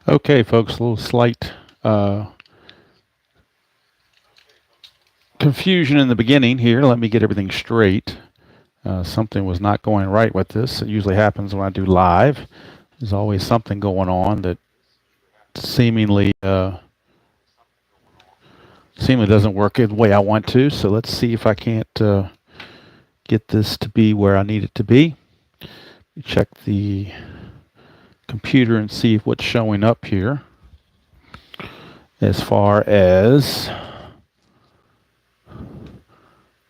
Okay, folks, a little slight confusion in the beginning here. Let me get everything straight. Something was not going right with this. It usually happens when I do live. There's always something going on that seemingly doesn't work the way I want to. So let's see if I can't get this to be where I need it to be. Check the computer and see what's showing up here as far as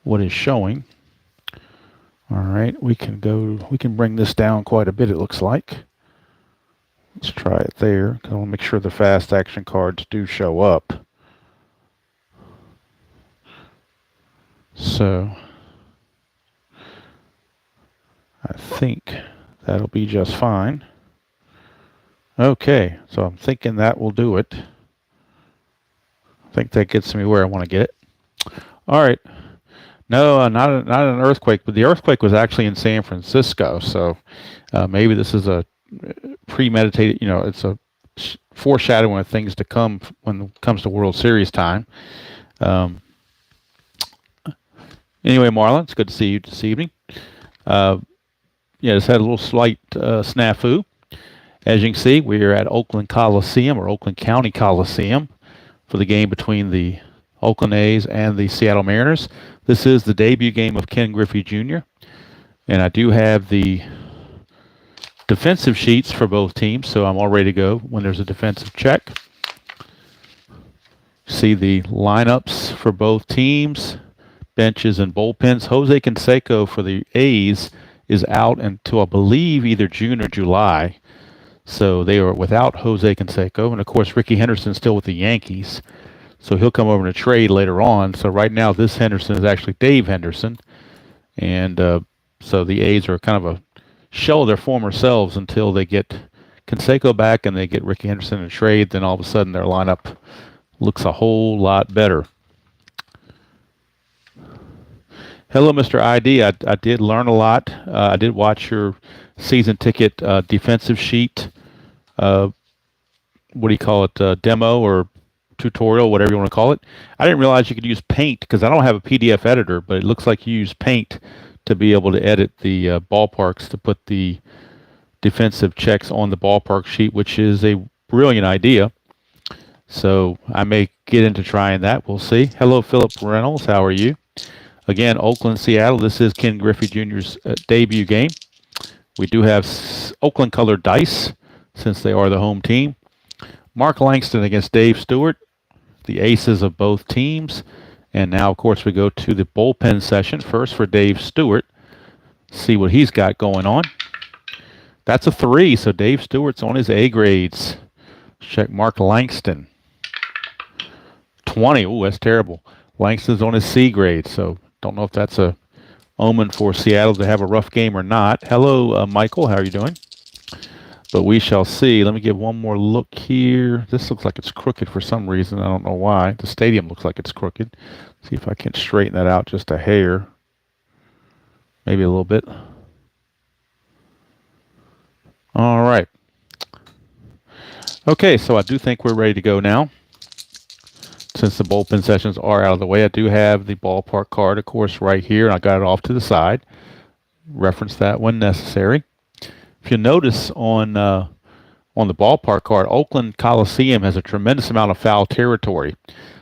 what is showing. All right, we can bring this down quite a bit, it looks like. Let's try it there, because I want to make sure the fast action cards do show up. So I think that'll be just fine. Okay, so I'm thinking that will do it. I think that gets me where I want to get it. All right. No, not an earthquake, but the earthquake was actually in San Francisco. So maybe this is a premeditated, it's a foreshadowing of things to come when it comes to World Series time. Anyway, Marlon, it's good to see you this evening. Just had a little slight snafu. As you can see, we are at Oakland Coliseum, or Oakland County Coliseum, for the game between the Oakland A's and the Seattle Mariners. This is the debut game of Ken Griffey Jr., and I do have the defensive sheets for both teams, so I'm all ready to go when there's a defensive check. See the lineups for both teams, benches and bullpens. Jose Canseco for the A's is out until, I believe, either June or July. So they are without Jose Canseco. And, of course, Ricky Henderson's still with the Yankees. So he'll come over in a trade later on. So right now this Henderson is actually Dave Henderson. And so the A's are kind of a shell of their former selves until they get Canseco back and they get Ricky Henderson in a trade. Then all of a sudden their lineup looks a whole lot better. Hello, Mr. ID. I did learn a lot. I did watch your season ticket defensive sheet. What do you call it? Demo or tutorial, whatever you want to call it. I didn't realize you could use Paint because I don't have a PDF editor, but it looks like you use Paint to be able to edit the ballparks to put the defensive checks on the ballpark sheet, which is a brilliant idea. So I may get into trying that. We'll see. Hello, Philip Reynolds. How are you? Again, Oakland, Seattle. This is Ken Griffey Jr.'s debut game. We do have Oakland colored dice since they are the home team. Mark Langston against Dave Stewart, the aces of both teams. And now, of course, we go to the bullpen session first for Dave Stewart. See what he's got going on. That's a 3, so Dave Stewart's on his A grades. Check Mark Langston. 20. Oh, that's terrible. Langston's on his C grade, so don't know if that's a omen for Seattle to have a rough game or not. Hello, Michael. How are you doing? But we shall see. Let me give one more look here. This looks like it's crooked for some reason. I don't know why. The stadium looks like it's crooked. See if I can straighten that out just a hair. Maybe a little bit. All right. Okay, so I do think we're ready to go now. Since the bullpen sessions are out of the way, I do have the ballpark card, of course, right here. And I got it off to the side. Reference that when necessary. If you notice on the ballpark card, Oakland Coliseum has a tremendous amount of foul territory.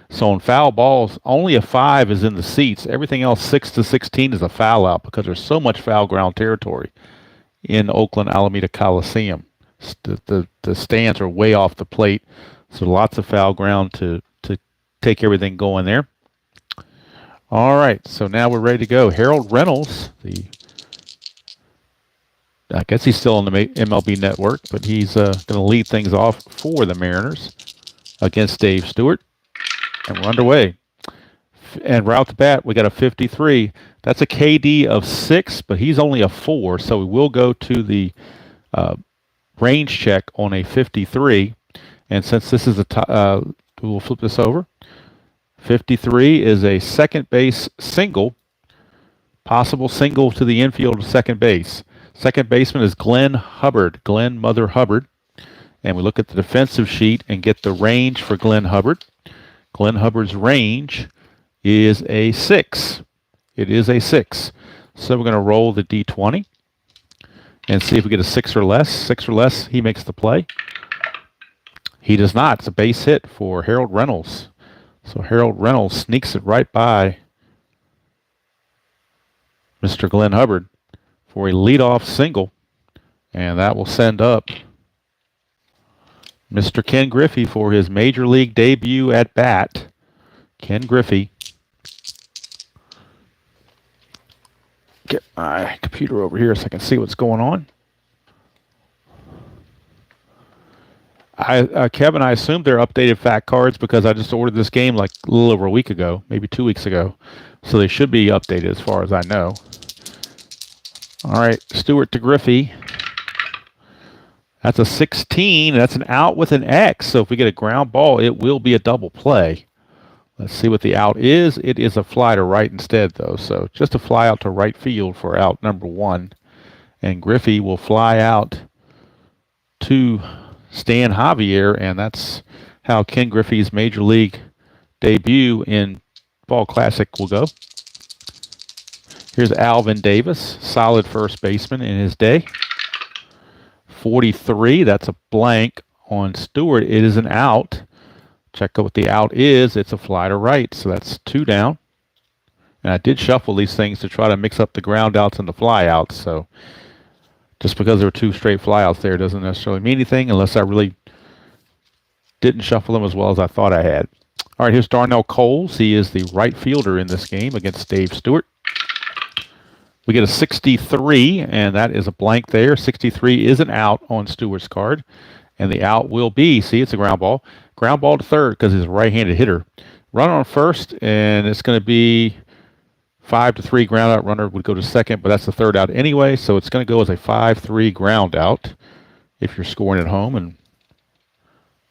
So on foul balls, only a 5 is in the seats. Everything else, 6 to 16, is a foul out because there's so much foul ground territory in Oakland Alameda Coliseum. The stands are way off the plate, so lots of foul ground to take everything going there. All right, so now we're ready to go. Harold Reynolds, I guess he's still on the MLB network, but he's going to lead things off for the Mariners against Dave Stewart. And we're underway. And right off the bat, we got a 53. That's a KD of 6, but he's only a 4, so we will go to the range check on a 53. And since this is we'll flip this over. 53 is a second base single, possible single to the infield of second base. Second baseman is Glenn Mother Hubbard. and we look at the defensive sheet and get the range for Glenn Hubbard. Glenn Hubbard's range is a 6. It is a 6. So we're going to roll the D20 and see if we get a 6 or less. 6 or less, he makes the play. He does not. It's a base hit for Harold Reynolds. So Harold Reynolds sneaks it right by Mr. Glenn Hubbard for a leadoff single. And that will send up Mr. Ken Griffey for his Major League debut at bat. Ken Griffey. Get my computer over here so I can see what's going on. Kevin, I assume they're updated fact cards because I just ordered this game like a little over a week ago, maybe 2 weeks ago. So they should be updated as far as I know. All right, Stewart to Griffey. That's a 16. That's an out with an X. So if we get a ground ball, it will be a double play. Let's see what the out is. It is a fly to right instead, though. So just a fly out to right field for out number 1. And Griffey will fly out to Stan Javier, and that's how Ken Griffey's Major League debut in Fall Classic will go. Here's Alvin Davis, solid first baseman in his day. 43, that's a blank on Stewart. It is an out. Check out what the out is. It's a fly to right, so that's 2 down. And I did shuffle these things to try to mix up the ground outs and the fly outs, so just because there were 2 straight flyouts there doesn't necessarily mean anything unless I really didn't shuffle them as well as I thought I had. All right, here's Darnell Coles. He is the right fielder in this game against Dave Stewart. We get a 63, and that is a blank there. 63 is an out on Stewart's card, and the out will be, see, it's a ground ball. Ground ball to third because he's a right-handed hitter. Run on first, and it's going to be 5-3 ground out. Runner would go to second, but that's the third out anyway, so it's going to go as a 5-3 ground out if you're scoring at home, and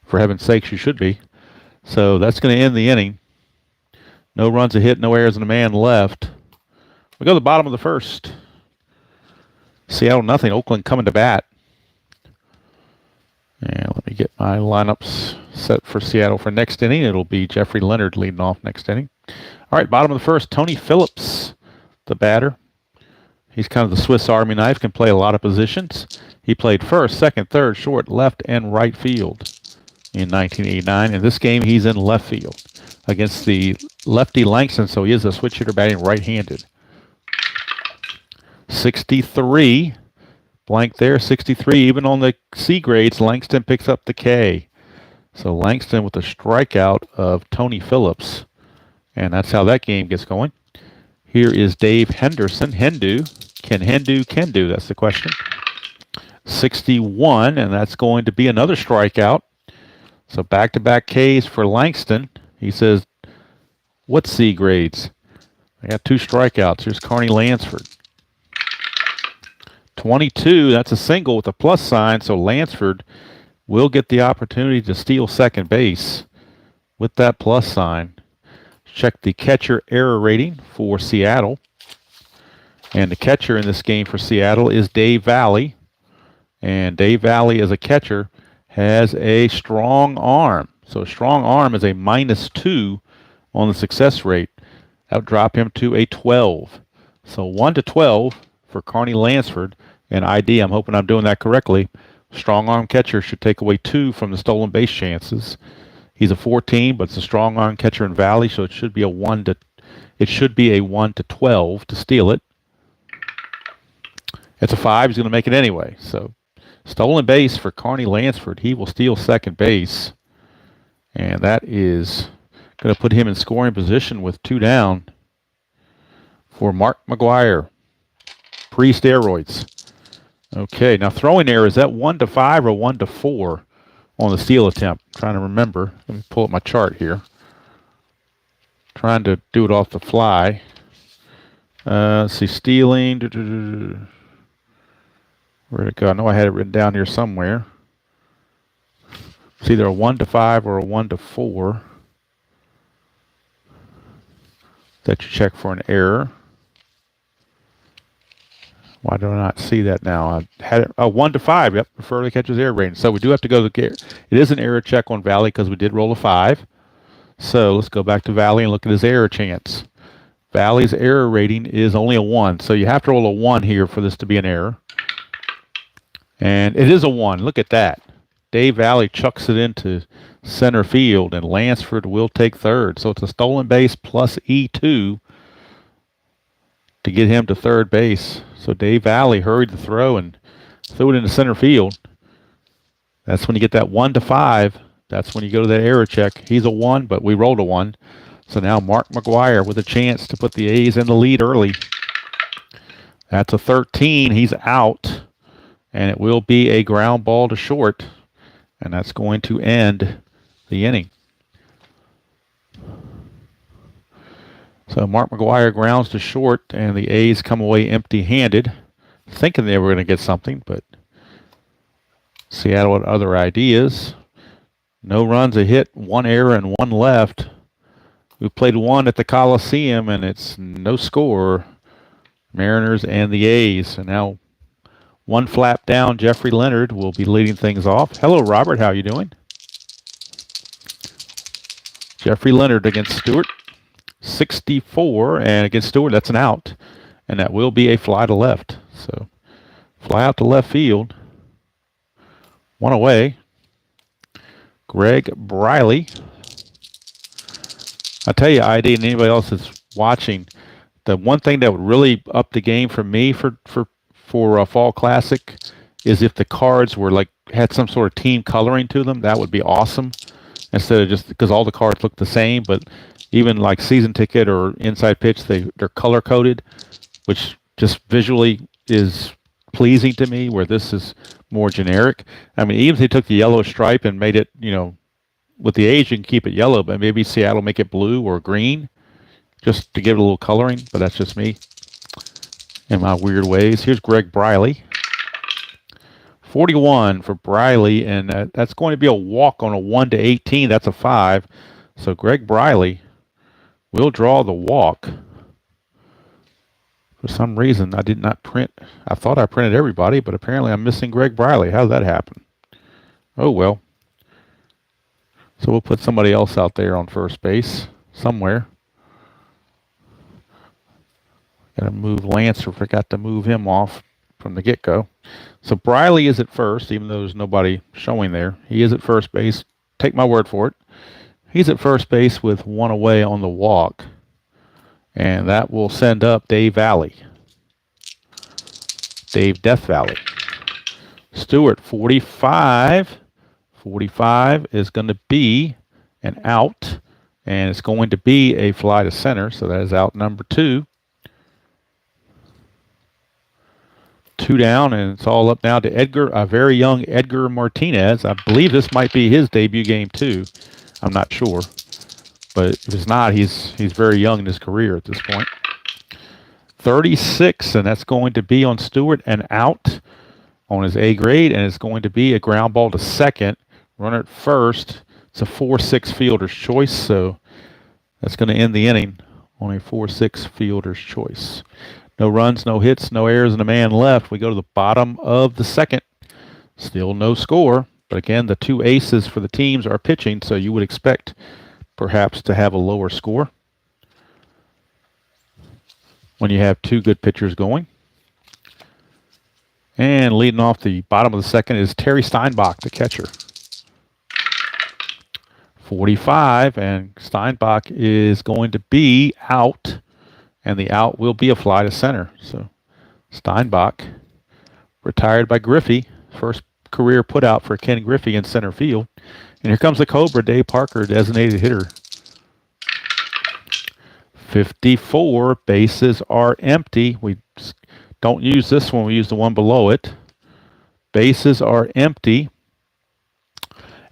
for heaven's sakes, you should be. So that's going to end the inning. No runs, a hit, no errors, and a man left. We go to the bottom of the first. Seattle nothing. Oakland coming to bat. And let me get my lineups set for Seattle for next inning. It'll be Jeffrey Leonard leading off next inning. All right, bottom of the first, Tony Phillips, the batter. He's kind of the Swiss Army knife, can play a lot of positions. He played first, second, third, short, left, and right field in 1989. In this game, he's in left field against the lefty Langston, so he is a switch hitter batting right-handed. 63, blank there, 63. Even on the C grades, Langston picks up the K. So Langston with a strikeout of Tony Phillips. And that's how that game gets going. Here is Dave Henderson. Hendu. Can Hendu do? That's the question. 61, and that's going to be another strikeout. So back-to-back Ks for Langston. He says, what C grades? I got 2 strikeouts. Here's Carney Lansford. 22, that's a single with a plus sign, so Lansford will get the opportunity to steal second base with that plus sign. Check the catcher error rating for Seattle. And the catcher in this game for Seattle is Dave Valley. And Dave Valley, as a catcher, has a strong arm. So a strong arm is a -2 on the success rate. That would drop him to a 12. So 1 to 12 for Carney Lansford. And ID, I'm hoping I'm doing that correctly. Strong arm catcher should take away 2 from the stolen base chances. He's a 14, but it's a strong arm catcher in Valley, so it should be a 1 to 12 to steal it. It's a 5. He's going to make it anyway. So stolen base for Carney Lansford. He will steal second base, and that is going to put him in scoring position with 2 down for Mark McGuire, pre-steroids. Okay, now throwing error, is that 1 to 5 or 1 to 4 on the steal attempt? I'm trying to remember. Let me pull up my chart here. Trying to do it off the fly. Let's see, stealing. Where'd it go? I know I had it written down here somewhere. It's either a 1 to 5 or a 1 to 4 that you check for an error. Why do I not see that now? I had it 1-5. Yep, prefer the catcher's error rating. So we do have to go to the. It is an error check on Valley because we did roll a 5. So let's go back to Valley and look at his error chance. Valley's error rating is only a 1, so you have to roll a 1 here for this to be an error. And it is a 1. Look at that. Dave Valley chucks it into center field, and Lansford will take third. So it's a stolen base plus E2 to get him to third base. So Dave Valley hurried to throw and threw it into center field. That's when you get that 1-5. That's when you go to that error check. He's a 1, but we rolled a 1. So now Mark McGuire with a chance to put the A's in the lead early. That's a 13. He's out. And it will be a ground ball to short. And that's going to end the inning. So Mark McGuire grounds to short, and the A's come away empty-handed, thinking they were going to get something, but Seattle had other ideas. No runs, a hit, 1 error, and 1 left. We played 1 at the Coliseum, and it's no score. Mariners and the A's. And now 1 flap down, Jeffrey Leonard will be leading things off. Hello, Robert. How are you doing? Jeffrey Leonard against Stewart. 64, and against Stewart, that's an out. And that will be a fly to left. So, fly out to left field. 1 away. Greg Briley. I tell you, ID and anybody else that's watching, the one thing that would really up the game for me for a Fall Classic is if the cards were had some sort of team coloring to them. That would be awesome. Instead of just because all the cards look the same, but even like season ticket or inside pitch, they're color coded, which just visually is pleasing to me. Where this is more generic. I mean, even if they took the yellow stripe and made it, with the A's you can keep it yellow, but maybe Seattle make it blue or green, just to give it a little coloring. But that's just me in my weird ways. Here's Greg Briley. 41 for Briley, and that's going to be a walk on a 1-18. That's a 5. So Greg Briley will draw the walk. For some reason, I did not print. I thought I printed everybody, but apparently I'm missing Greg Briley. How did that happen? Oh, well. So we'll put somebody else out there on first base somewhere. Got to move Lance, or forgot to move him off from the get-go. So Briley is at first, even though there's nobody showing there. He is at first base. Take my word for it. He's at first base with 1 away on the walk. And that will send up Dave Valley. Dave Death Valley. Stewart, 45. 45 is going to be an out. And it's going to be a fly to center. So that is out number 2. 2 down, and it's all up now to Edgar, a very young Edgar Martinez. I believe this might be his debut game too. I'm not sure, but if it's not, he's very young in his career at this point. 36, and that's going to be on Stewart, and out on his A grade, and it's going to be a ground ball to second. Runner at first. It's a 4-6 fielder's choice, so that's going to end the inning on a 4-6 fielder's choice. No runs, no hits, no errors, and a man left. We go to the bottom of the second. Still no score. But again, the 2 aces for the teams are pitching, so you would expect perhaps to have a lower score when you have 2 good pitchers going. And leading off the bottom of the second is Terry Steinbach, the catcher. 45, and Steinbach is going to be out. And the out will be a fly to center. So Steinbach, retired by Griffey. First career put out for Ken Griffey in center field. And here comes the Cobra, Dave Parker, designated hitter. 54, bases are empty. We don't use this one, we use the one below it. Bases are empty.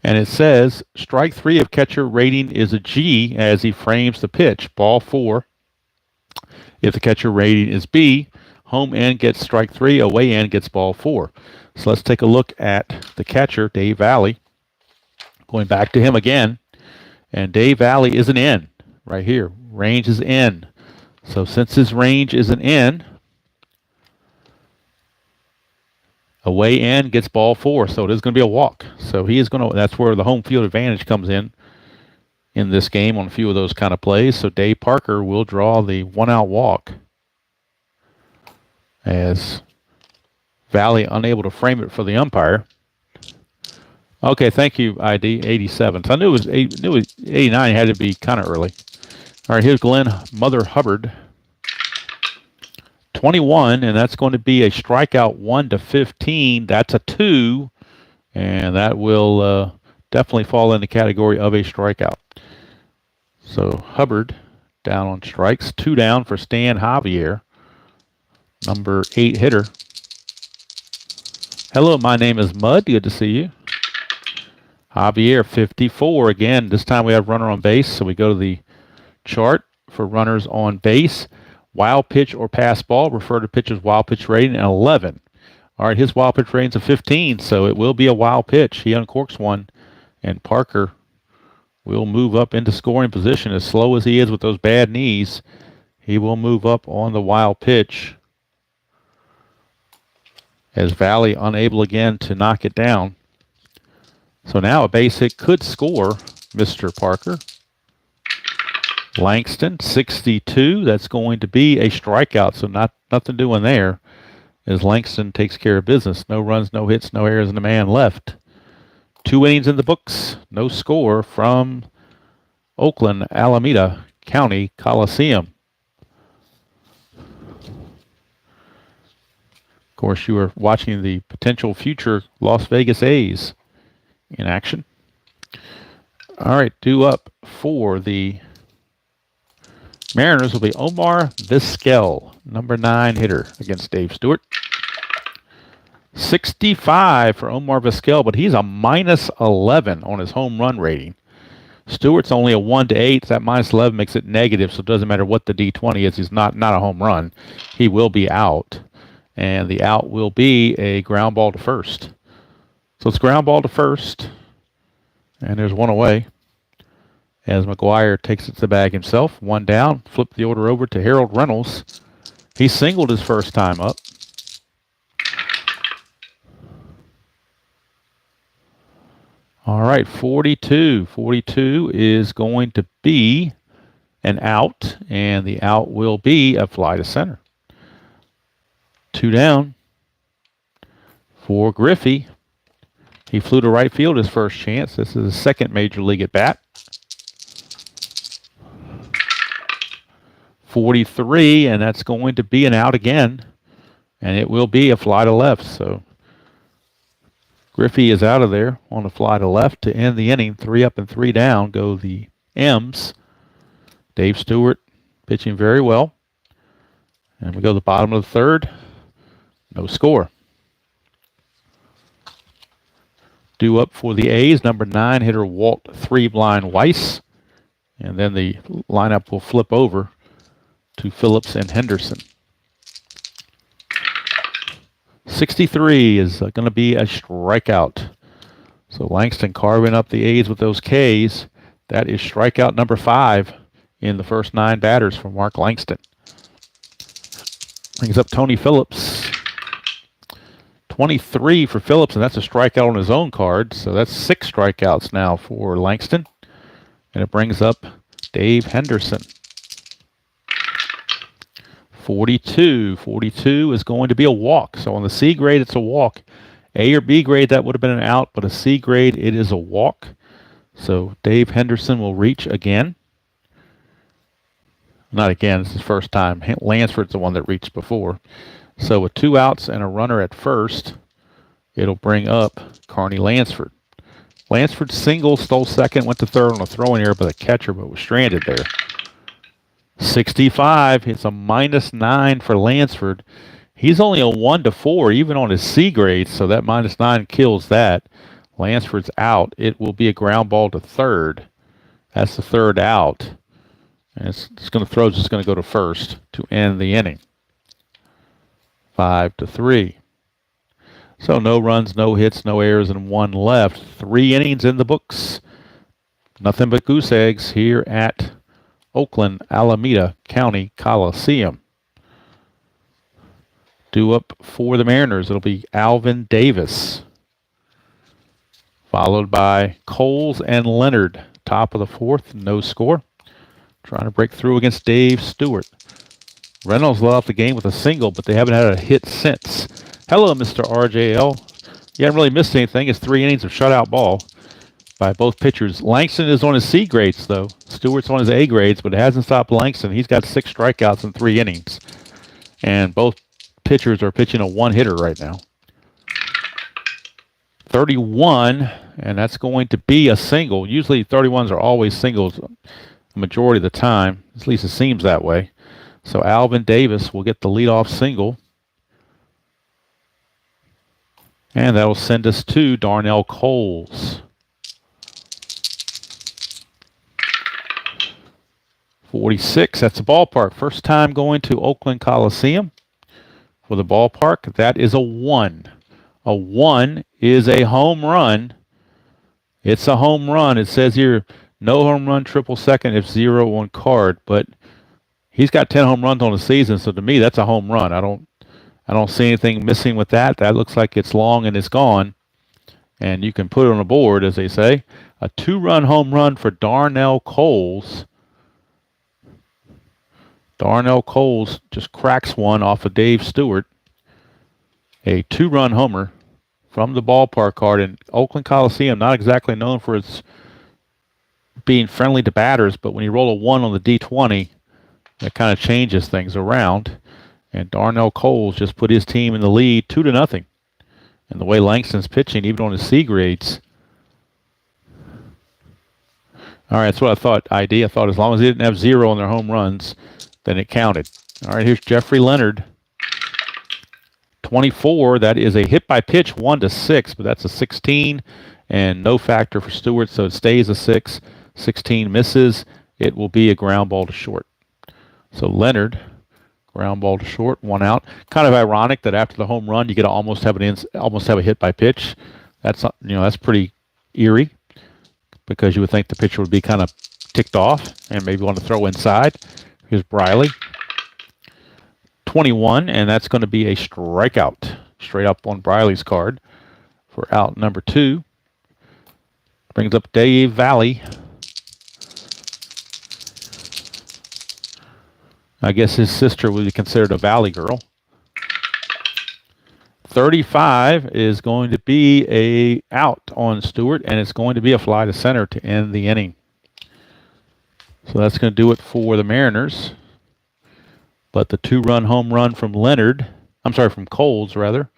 And it says, strike 3 of catcher rating is a G as he frames the pitch. Ball 4. If the catcher rating is B, home end gets strike 3, away end gets ball 4. So let's take a look at the catcher, Dave Valley. Going back to him again. And Dave Valley is an N right here. Range is N. So since his range is an N, Away in gets ball 4, so it is going to be a walk. So he is going to. That's where the home field advantage comes in this game on a few of those kind of plays. So Dave Parker will draw the 1-out walk as Valley unable to frame it for the umpire. Okay, thank you, ID 87. So I knew it was 89. It had to be kind of early. All right, here's Glenn Mother Hubbard. 21, and that's going to be a strikeout 1-15. That's a 2, and that will definitely fall in the category of a strikeout. So Hubbard down on strikes. 2 down for Stan Javier, number 8 hitter. Hello, my name is Mud. Good to see you. Javier, 54. Again, this time we have runner on base, so we go to the chart for runners on base. Wild pitch or pass ball, refer to pitcher's wild pitch rating, and 11. All right, his wild pitch rating's a 15, so it will be a wild pitch. He uncorks one, and Parker will move up into scoring position. As slow as he is with those bad knees, he will move up on the wild pitch as Valley unable again to knock it down. So now a base hit could score Mr. Parker. Langston, 62. That's going to be a strikeout, so nothing doing there as Langston takes care of business. No runs, no hits, no errors, and a man left. 2 innings in the books. No score from Oakland, Alameda County Coliseum. Of course, you are watching the potential future Las Vegas A's in action. All right, due up for the Mariners will be Omar Vizquel, number 9 hitter against Dave Stewart. 65 for Omar Vizquel, but he's a -11 on his home run rating. Stewart's only a 1-8. That -11 makes it negative, so it doesn't matter what the D20 is. He's not a home run. He will be out, and the out will be a ground ball to first. So it's ground ball to first, and there's one away as McGuire takes it to the bag himself. 1 down. Flip the order over to Harold Reynolds. He singled his first time up. All right, 42. 42 is going to be an out, and the out will be a fly to center. 2 down for Griffey. He flew to right field his first chance. This is his second major league at bat. 43, and that's going to be an out again, and it will be a fly to left. So Griffey is out of there on a fly to left to end the inning. 3 up and 3 down go the M's. Dave Stewart pitching very well. And we go to the bottom of the third. No score. Due up for the A's, number 9 hitter Walt 3-blind Weiss. And then the lineup will flip over to Phillips and Henderson. 63 is going to be a strikeout. So Langston carving up the A's with those K's. That is strikeout number 5 in the first 9 batters for Mark Langston. Brings up Tony Phillips. 23 for Phillips, and that's a strikeout on his own card. So that's 6 strikeouts now for Langston. And it brings up Dave Henderson. 42. 42 is going to be a walk. So on the C grade, it's a walk. A or B grade, that would have been an out, but a C grade, it is a walk. So Dave Henderson will reach again. Not again, it's his first time. Lansford's the one that reached before. So with 2 outs and a runner at first, it'll bring up Carney Lansford. Lansford single, stole second, went to third on a throwing error by the catcher, but was stranded there. 65, it's a -9 for Lansford. He's only a 1-4, even on his C grade, so that -9 kills that. Lansford's out. It will be a ground ball to third. That's the third out. And it's going to throw, just going to go to first to end the inning. 5-3. So no runs, no hits, no errors, and 1 left. 3 innings in the books. Nothing but goose eggs here at Oakland, Alameda County Coliseum. Due up for the Mariners, it'll be Alvin Davis, followed by Coles and Leonard. Top of the fourth, no score. Trying to break through against Dave Stewart. Reynolds led off the game with a single, but they haven't had a hit since. Hello, Mr. RJL. You haven't really missed anything. It's 3 innings of shutout ball by both pitchers. Langston is on his C grades, though. Stewart's on his A grades, but it hasn't stopped Langston. He's got 6 strikeouts in 3 innings. And both pitchers are pitching a one-hitter right now. 31, and that's going to be a single. Usually 31s are always singles the majority of the time. At least it seems that way. So Alvin Davis will get the leadoff single. And that'll send us to Darnell Coles. 46, that's the ballpark. First time going to Oakland Coliseum for the ballpark. That is a 1. A 1 is a home run. It's a home run. It says here, no home run, triple second if 0 on card. But he's got 10 home runs on the season, so to me, that's a home run. I don't see anything missing with that. That looks like it's long and it's gone. And you can put it on the board, as they say. A 2-run home run for Darnell Coles. Darnell Coles just cracks one off of Dave Stewart. A 2-run homer from the ballpark card. In Oakland Coliseum, not exactly known for its being friendly to batters, but when you roll a 1 on the D20, that kind of changes things around. And Darnell Coles just put his team in the lead 2-0. And the way Langston's pitching, even on his C grades. All right, that's what I thought, ID. I thought as long as they didn't have 0 on their home runs, then it counted. All right, here's Jeffrey Leonard. 24, that is a hit by pitch, 1-6, but that's a 16, and no factor for Stewart, so it stays a 6. 16 misses. It will be a ground ball to short. So Leonard, ground ball to short, 1 out. Kind of ironic that after the home run, you get to almost have a hit by pitch. That's that's pretty eerie, because you would think the pitcher would be kind of ticked off and maybe want to throw inside. Here's Briley. 21, and that's going to be a strikeout. Straight up on Briley's card for out number 2. Brings up Dave Valley. I guess his sister would be considered a Valley girl. 35 is going to be a out on Stewart, and it's going to be a fly to center to end the inning. So that's going to do it for the Mariners. But the 2-run home run from from Coles, rather,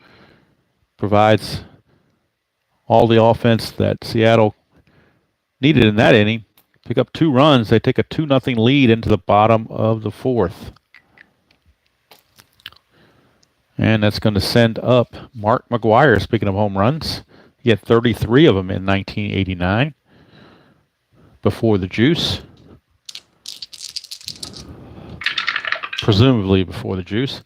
provides all the offense that Seattle needed in that inning. Pick up 2 runs. They take a 2-0 lead into the bottom of the 4th. And that's going to send up Mark McGwire, speaking of home runs. He had 33 of them in 1989 before the juice. Presumably before the juice.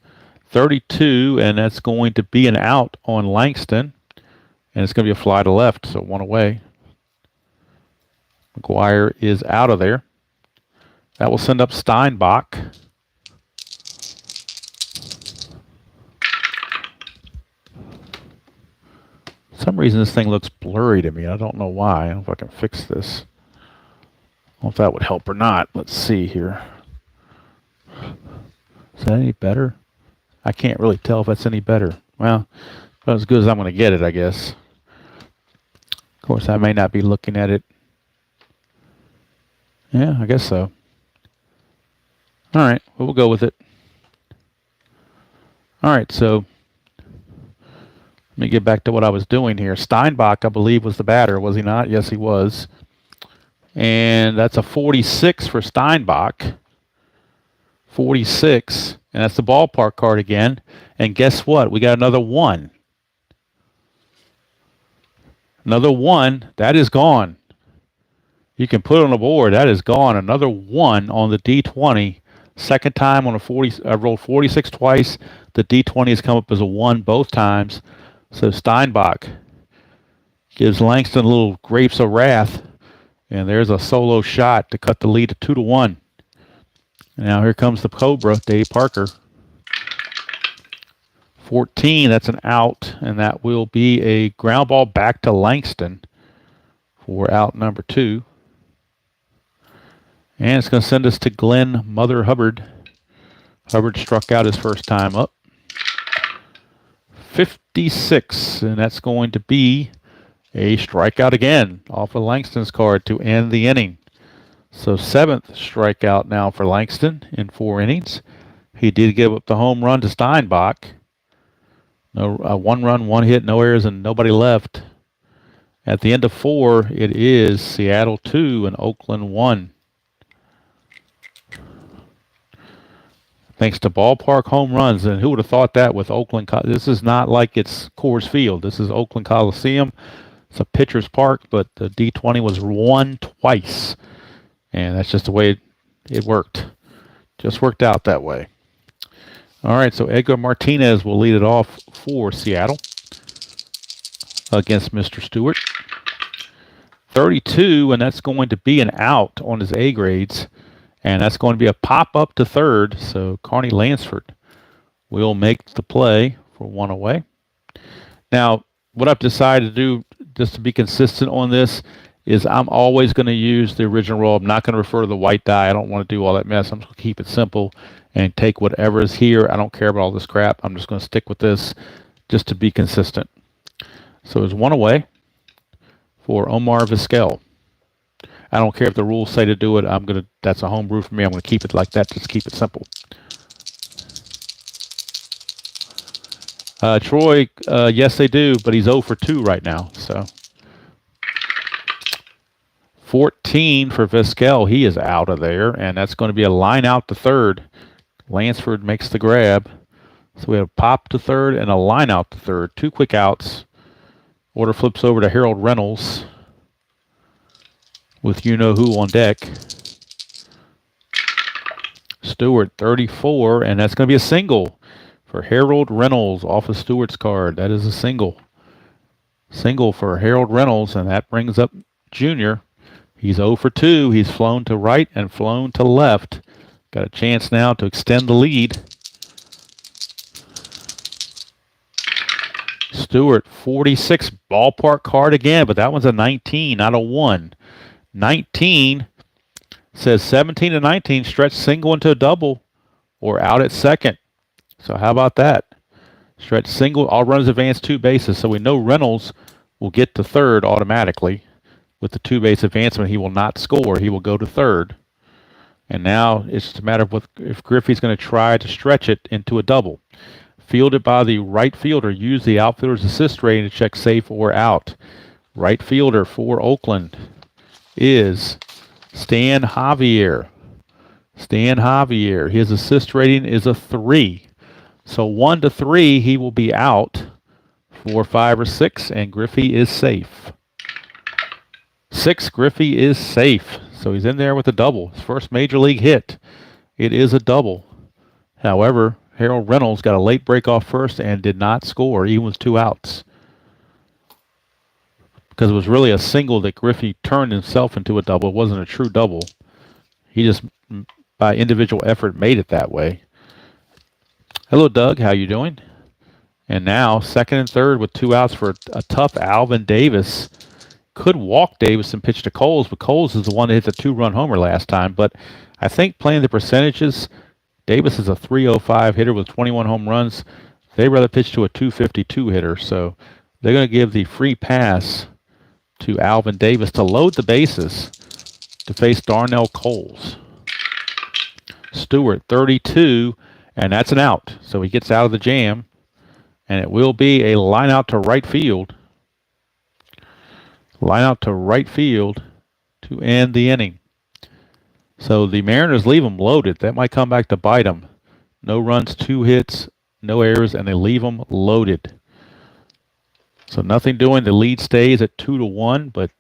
32, and that's going to be an out on Langston. And it's going to be a fly to left, so 1 away. McGwire is out of there. That will send up Steinbach. For some reason this thing looks blurry to me. I don't know why. I don't know if I can fix this. I don't know if that would help or not. Let's see here. Is that any better? I can't really tell if that's any better. Well, about as good as I'm going to get it, I guess. Of course, I may not be looking at it. Yeah, I guess so. All right, well, we'll go with it. All right, so let me get back to what I was doing here. Steinbach, I believe, was the batter, was he not? Yes, he was. And that's a 46 for Steinbach. 46, and that's the ballpark card again. And guess what? We got another 1. Another 1. That is gone. You can put it on the board. That is gone. Another 1 on the D20. Second time on a 40. I rolled 46 twice. The D20 has come up as a 1 both times. So Steinbach gives Langston a little grapes of wrath. And there's a solo shot to cut the lead to 2-1. Now here comes the Cobra, Dave Parker. 14, that's an out, and that will be a ground ball back to Langston for out number 2. And it's going to send us to Glenn Mother Hubbard. Hubbard struck out his first time up. 56, and that's going to be a strikeout again off of Langston's card to end the inning. So 7th strikeout now for Langston in 4 innings. He did give up the home run to Steinbach. No, 1 run, 1 hit, no errors, and nobody left. At the end of 4, it is Seattle 2 and Oakland 1. Thanks to ballpark home runs, and who would have thought that with Oakland? This is not like it's Coors Field. This is Oakland Coliseum. It's a pitcher's park, but the D20 was won twice, and that's just the way it worked. Just worked out that way. All right, so Edgar Martinez will lead it off for Seattle against Mr. Stewart. 32, and that's going to be an out on his A grades. And that's going to be a pop-up to third, so Carney Lansford will make the play for 1 away. Now, what I've decided to do, just to be consistent on this, is I'm always going to use the original roll. I'm not going to refer to the white die. I don't want to do all that mess. I'm just going to keep it simple and take whatever is here. I don't care about all this crap. I'm just going to stick with this just to be consistent. So it's 1 away for Omar Vizquel. I don't care if the rules say to do it. That's a home brew for me. I'm going to keep it like that. Just keep it simple. Troy, yes, they do, but he's 0 for 2 right now. So 14 for Vizquel. He is out of there, and that's going to be a line out to third. Lansford makes the grab. So we have a pop to third and a line out to third. 2 quick outs. Order flips over to Harold Reynolds with you-know-who on deck. Stewart, 34, and that's going to be a single for Harold Reynolds off of Stewart's card. That is a single. Single for Harold Reynolds, and that brings up Junior. He's 0 for 2. He's flown to right and flown to left. Got a chance now to extend the lead. Stewart, 46, ballpark card again, but that one's a 19, not a 1. 19 says 17 to 19, stretch single into a double or out at second. So how about that? Stretch single, all runners advance 2 bases. So we know Reynolds will get to third automatically. With the 2-base advancement, he will not score. He will go to third. And now it's just a matter of if Griffey's going to try to stretch it into a double. Fielded by the right fielder. Use the outfielder's assist rating to check safe or out. Right fielder for Oakland is Stan Javier. Stan Javier. His assist rating is a 3. So 1 to 3, he will be out. 4, 5, or 6, and Griffey is safe. 6, Griffey is safe. So he's in there with a double. His first major league hit. It is a double. However, Harold Reynolds got a late break off first and did not score, even with 2 outs. Because it was really a single that Griffey turned himself into a double. It wasn't a true double. He just, by individual effort, made it that way. Hello, Doug. How you doing? And now, second and third with 2 outs for a tough Alvin Davis. Could walk Davis and pitch to Coles, but Coles is the one that hit the 2-run homer last time. But I think playing the percentages, Davis is a 305 hitter with 21 home runs. They'd rather pitch to a 252 hitter. So they're going to give the free pass to Alvin Davis to load the bases to face Darnell Coles. Stewart, 32, and that's an out. So he gets out of the jam, and it will be a line out to right field. Line out to right field to end the inning. So the Mariners leave them loaded. That might come back to bite them. No runs, 2 hits, no errors, and they leave them loaded. So nothing doing. The lead stays at 2-1, but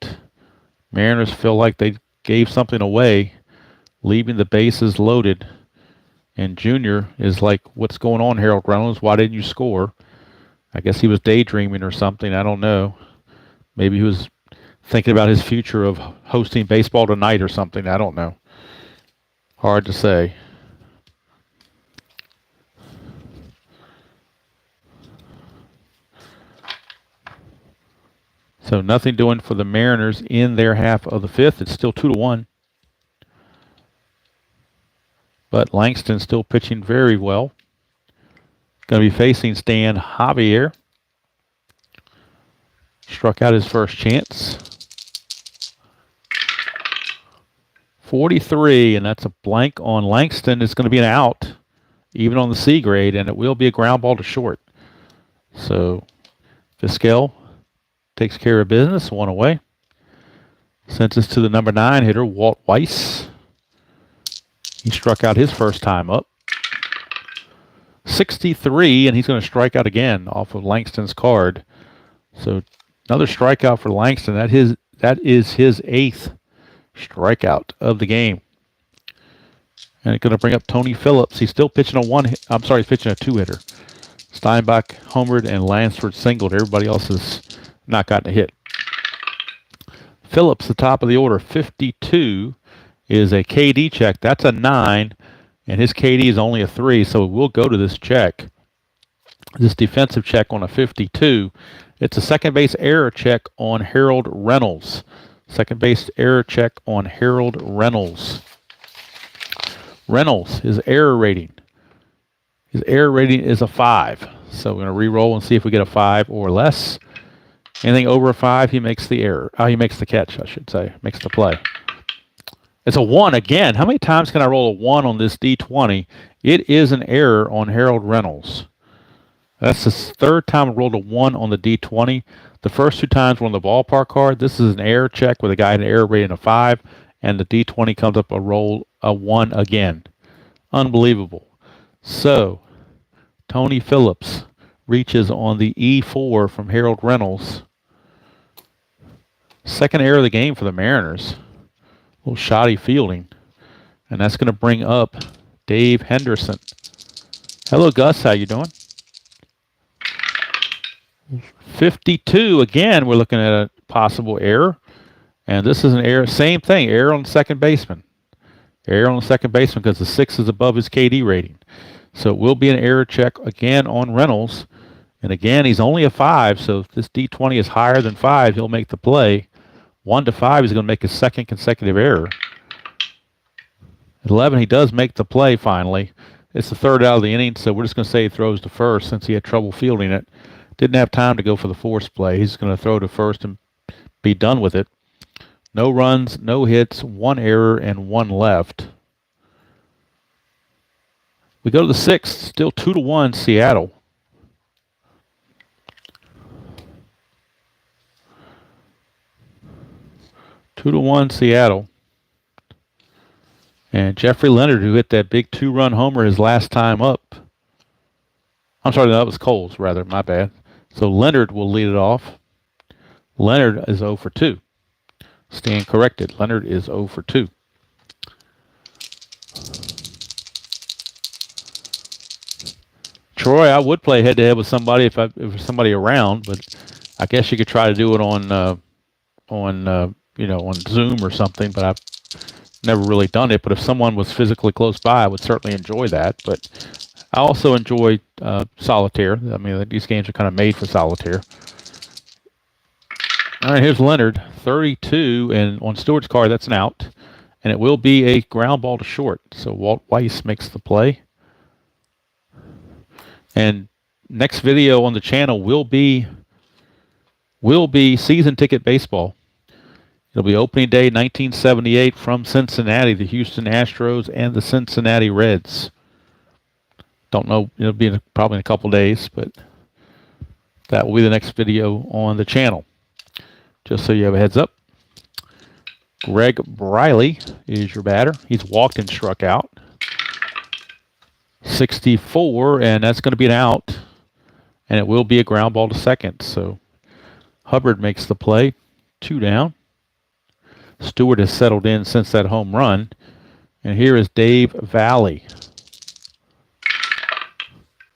Mariners feel like they gave something away, leaving the bases loaded. And Junior is like, what's going on, Harold Reynolds? Why didn't you score? I guess he was daydreaming or something. I don't know. Maybe he was thinking about his future of hosting baseball tonight or something. I don't know. Hard to say. So nothing doing for the Mariners in their half of the fifth. It's still 2-1. But Langston still pitching very well. Going to be facing Stan Javier. Struck out his first chance. 43, and that's a blank on Langston. It's going to be an out, even on the C grade, and it will be a ground ball to short. So Vizquel takes care of business, one away. Sends us to the number 9 hitter, Walt Weiss. He struck out his first time up. 63, and he's going to strike out again off of Langston's card. So another strikeout for Langston. That is his 8th strikeout of the game. And it's going to bring up Tony Phillips. He's still pitching he's pitching a 2-hitter. Steinbach homered and Lansford singled. Everybody else has not gotten a hit. Phillips, the top of the order, 52, is a KD check. That's a 9, and his KD is only a 3, so we'll go to this check. This defensive check on a 52. It's a second base error check on Harold Reynolds. Second base error check on Harold Reynolds. Reynolds, his error rating. His error rating is a 5. So we're going to re-roll and see if we get a 5 or less. Anything over a 5, he makes the error. He makes the catch, I should say. Makes the play. It's a 1 again. How many times can I roll a 1 on this D20? It is an error on Harold Reynolds. That's the third time I rolled a 1 on the D20. The first 2 times were on the ballpark card. This is an error check with a guy in an error rating of 5, and the D20 comes up a 1 again. Unbelievable. So, Tony Phillips reaches on the E4 from Harold Reynolds. Second error of the game for the Mariners. A little shoddy fielding. And that's going to bring up Dave Henderson. Hello, Gus. How you doing? 52. Again, we're looking at a possible error. And this is an error. Same thing. Error on the second baseman. Error on the second baseman because the 6 is above his KD rating. So it will be an error check again on Reynolds. And again, he's only a 5. So if this D20 is higher than 5, he'll make the play. 1 to 5, he's going to make his second consecutive error. At 11, he does make the play finally. It's the third out of the inning, so we're just going to say he throws to first since he had trouble fielding it. Didn't have time to go for the force play. He's going to throw to first and be done with it. No runs, no hits, 1 error, and 1 left. We go to the 6th, still 2-1 Seattle. Two to 1 Seattle. And Jeffrey Leonard, who hit that big 2-run homer his last time up. I'm sorry, that was Coles, rather. My bad. So Leonard will lead it off. Leonard is 0 for 2. Stand corrected. Leonard is 0 for 2. Troy, I would play head-to-head with somebody if there was somebody around, but I guess you could try to do it on Zoom or something, but I've never really done it. But if someone was physically close by, I would certainly enjoy that. But I also enjoy solitaire. I mean, these games are kind of made for solitaire. All right, here's Leonard, 32, and on Stewart's card, that's an out. And it will be a ground ball to short. So Walt Weiss makes the play. And next video on the channel will be season ticket baseball. It'll be opening day 1978 from Cincinnati, the Houston Astros and the Cincinnati Reds. Don't know, it'll be probably in a couple days, but that will be the next video on the channel. Just so you have a heads up. Greg Briley is your batter. He's walked and struck out. 64, and that's going to be an out. And it will be a ground ball to second. So Hubbard makes the play. 2 down. Stewart has settled in since that home run. And here is Dave Valley.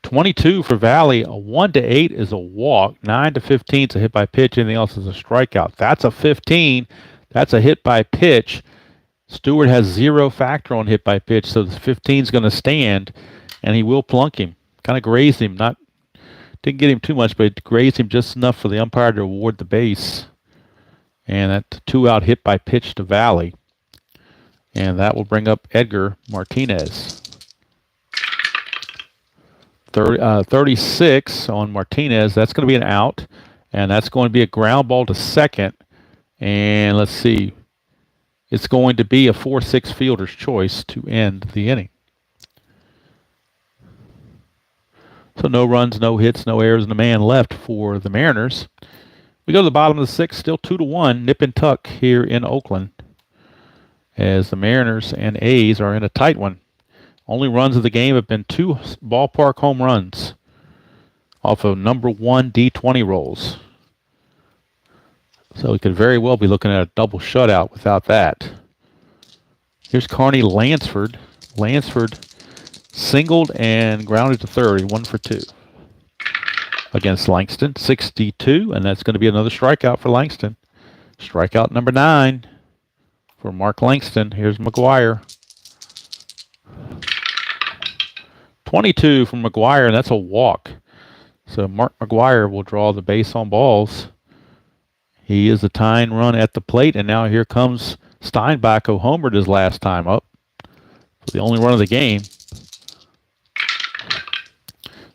22 for Valley. A 1 to 8 is a walk. 9 to 15 is a hit by pitch. Anything else is a strikeout. That's a 15. That's a hit by pitch. Stewart has 0 factor on hit by pitch, so the 15 is going to stand, and he will plunk him. Kind of grazed him. Didn't get him too much, but it grazed him just enough for the umpire to award the base. And that 2-out hit by pitch to Valley. And that will bring up Edgar Martinez. 36 on Martinez. That's going to be an out. And that's going to be a ground ball to second. And let's see. It's going to be a 4-6 fielder's choice to end the inning. So no runs, no hits, no errors, and a man left for the Mariners. We go to the bottom of the sixth, still 2-1, nip and tuck here in Oakland, as the Mariners and A's are in a tight one. Only runs of the game have been 2 ballpark home runs off of number 1 D20 rolls. So we could very well be looking at a double shutout without that. Here's Carney Lansford. Lansford singled and grounded to third, 1 for 2. Against Langston, 62, and that's going to be another strikeout for Langston. Strikeout number 9 for Mark Langston. Here's McGuire. 22 from McGuire, and that's a walk. So Mark McGuire will draw the base on balls. He is the tying run at the plate, and now here comes Steinbach, who homered his last time up. So the only run of the game.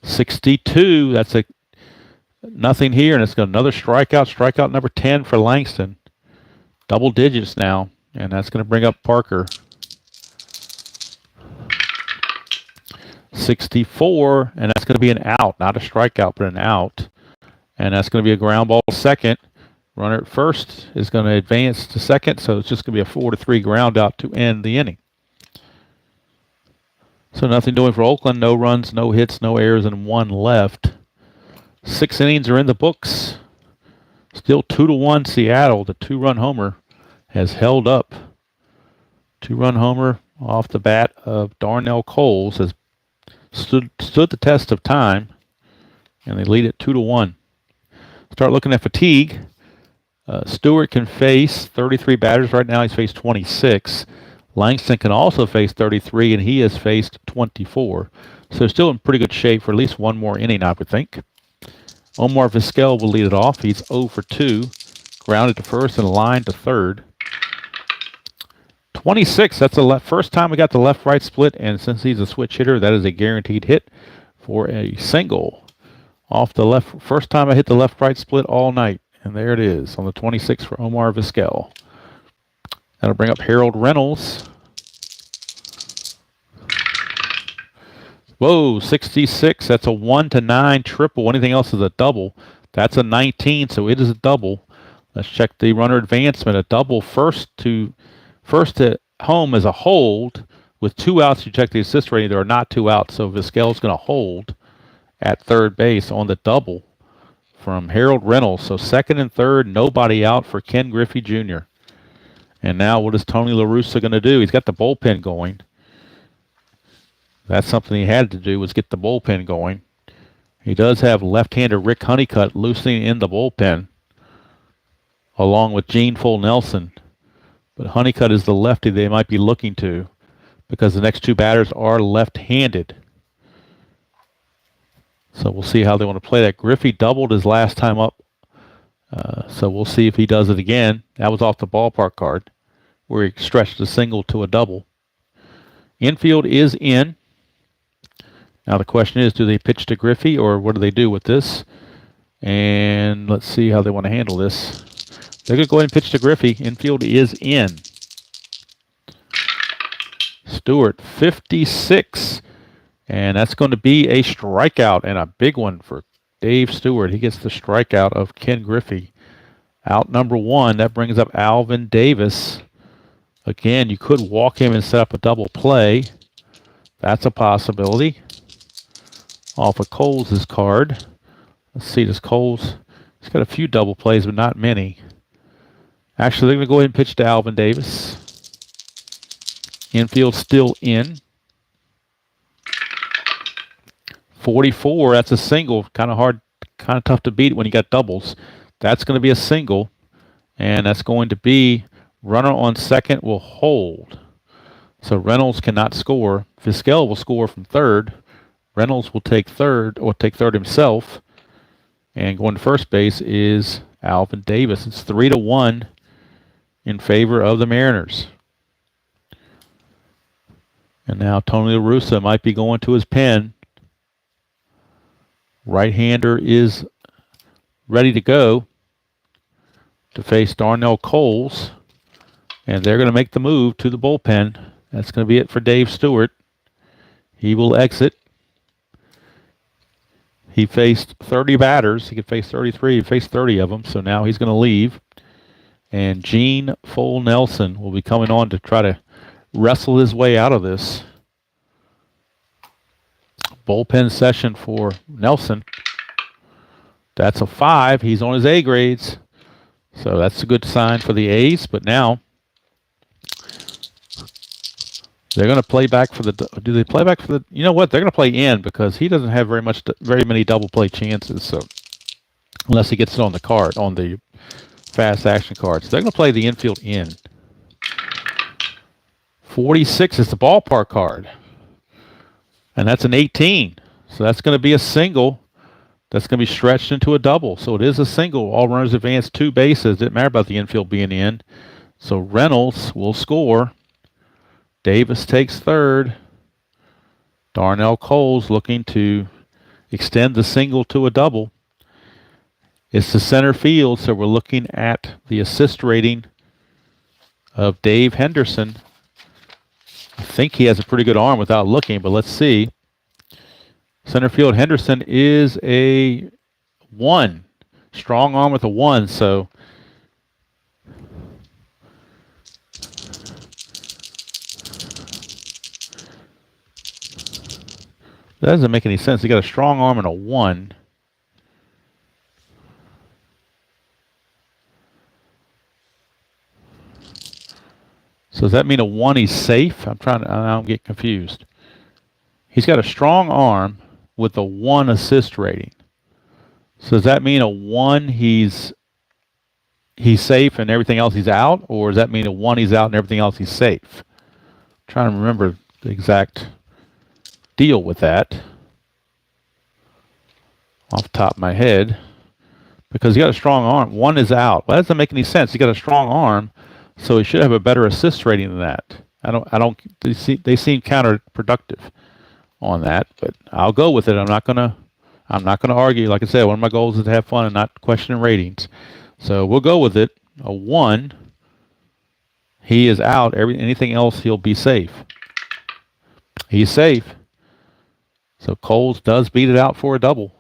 62, that's a nothing here, and it's got another strikeout. Strikeout number 10 for Langston. Double digits now, and that's going to bring up Parker. 64, and that's going to be an out. Not a strikeout, but an out. And that's going to be a ground ball second. Runner at first is going to advance to second, so it's just going to be a 4-3 ground out to end the inning. So nothing doing for Oakland. No runs, no hits, no errors, and 1 left. 6 innings are in the books. Still 2-1 Seattle. The 2-run homer has held up. 2-run homer off the bat of Darnell Coles has stood the test of time, and they lead it 2-1. Start looking at fatigue. Stewart can face 33 batters right now. He's faced 26. Langston can also face 33, and he has faced 24. So still in pretty good shape for at least one more inning, I would think. Omar Vizquel will lead it off. He's 0 for 2. Grounded to first and lined to third. 26, that's the first time we got the left-right split, and since he's a switch hitter, that is a guaranteed hit for a single. Off the left, first time I hit the left-right split all night, and there it is on the 26 for Omar Vizquel. That'll bring up Harold Reynolds. Whoa, 66. That's a 1-9 triple. Anything else is a double. That's a 19, so it is a double. Let's check the runner advancement. A double first to home is a hold. With 2 outs, you check the assist rating. There are not 2 outs, so Vizquel's going to hold at third base on the double from Harold Reynolds. So second and third, nobody out for Ken Griffey Jr. And now what is Tony La Russa going to do? He's got the bullpen going. That's something he had to do, was get the bullpen going. He does have left-hander Rick Honeycutt loosening in the bullpen, along with Gene Full Nelson. But Honeycutt is the lefty they might be looking to, because the next 2 batters are left-handed. So we'll see how they want to play that. Griffey doubled his last time up. So we'll see if he does it again. That was off the ballpark card, where he stretched a single to a double. Infield is in. Now the question is, do they pitch to Griffey, or what do they do with this? And let's see how they want to handle this. They're going to go ahead and pitch to Griffey. Infield is in. Stewart, 56. And that's going to be a strikeout, and a big one for Dave Stewart. He gets the strikeout of Ken Griffey. Out number 1, that brings up Alvin Davis. Again, you could walk him and set up a double play. That's a possibility. Off of Coles' card. Let's see, does Coles... He's got a few double plays, but not many. Actually, they're going to go ahead and pitch to Alvin Davis. Infield still in. 44, that's a single. Kind of hard, kind of tough to beat when you got doubles. That's going to be a single, and that's going to be runner on second will hold. So Reynolds cannot score. Vizquel will score from third. Reynolds will take third, or take third himself. And going to first base is Alvin Davis. It's 3-1 in favor of the Mariners. And now Tony La Russa might be going to his pen. Right-hander is ready to go to face Darnell Coles. And they're going to make the move to the bullpen. That's going to be it for Dave Stewart. He will exit. He faced 30 batters. He could face 33. He faced 30 of them, so now he's going to leave. And Gene Full Nelson will be coming on to try to wrestle his way out of this. Bullpen session for Nelson. That's a 5. He's on his A grades. So that's a good sign for the A's. But now they're going to play back for the. Do they play back for the? You know what? They're going to play in because he doesn't have very many double play chances. So unless he gets it on the card, on the fast action cards, they're going to play the infield in. 46 is the ballpark card, and that's an 18. So that's going to be a single. That's going to be stretched into a double. So it is a single. All runners advance 2 bases. Didn't matter about the infield being in. So Reynolds will score. Davis takes third. Darnell Coles looking to extend the single to a double. It's the center field, so we're looking at the assist rating of Dave Henderson. I think he has a pretty good arm without looking, but let's see. Center field Henderson is a 1. Strong arm with a 1, so that doesn't make any sense. He got a strong arm and a 1. So does that mean a 1 he's safe? I don't get confused. He's got a strong arm with a 1 assist rating. So does that mean a 1 he's safe and everything else he's out? Or does that mean a 1 he's out and everything else he's safe? I'm trying to remember the exact deal with that off the top of my head. Because he got a strong arm. 1 is out. Well, that doesn't make any sense. He got a strong arm, so he should have a better assist rating than that. They seem counterproductive on that, but I'll go with it. I'm not gonna argue. Like I said, one of my goals is to have fun and not question ratings. So we'll go with it. A 1. He is out. Anything else, he'll be safe. He's safe. So Coles does beat it out for a double.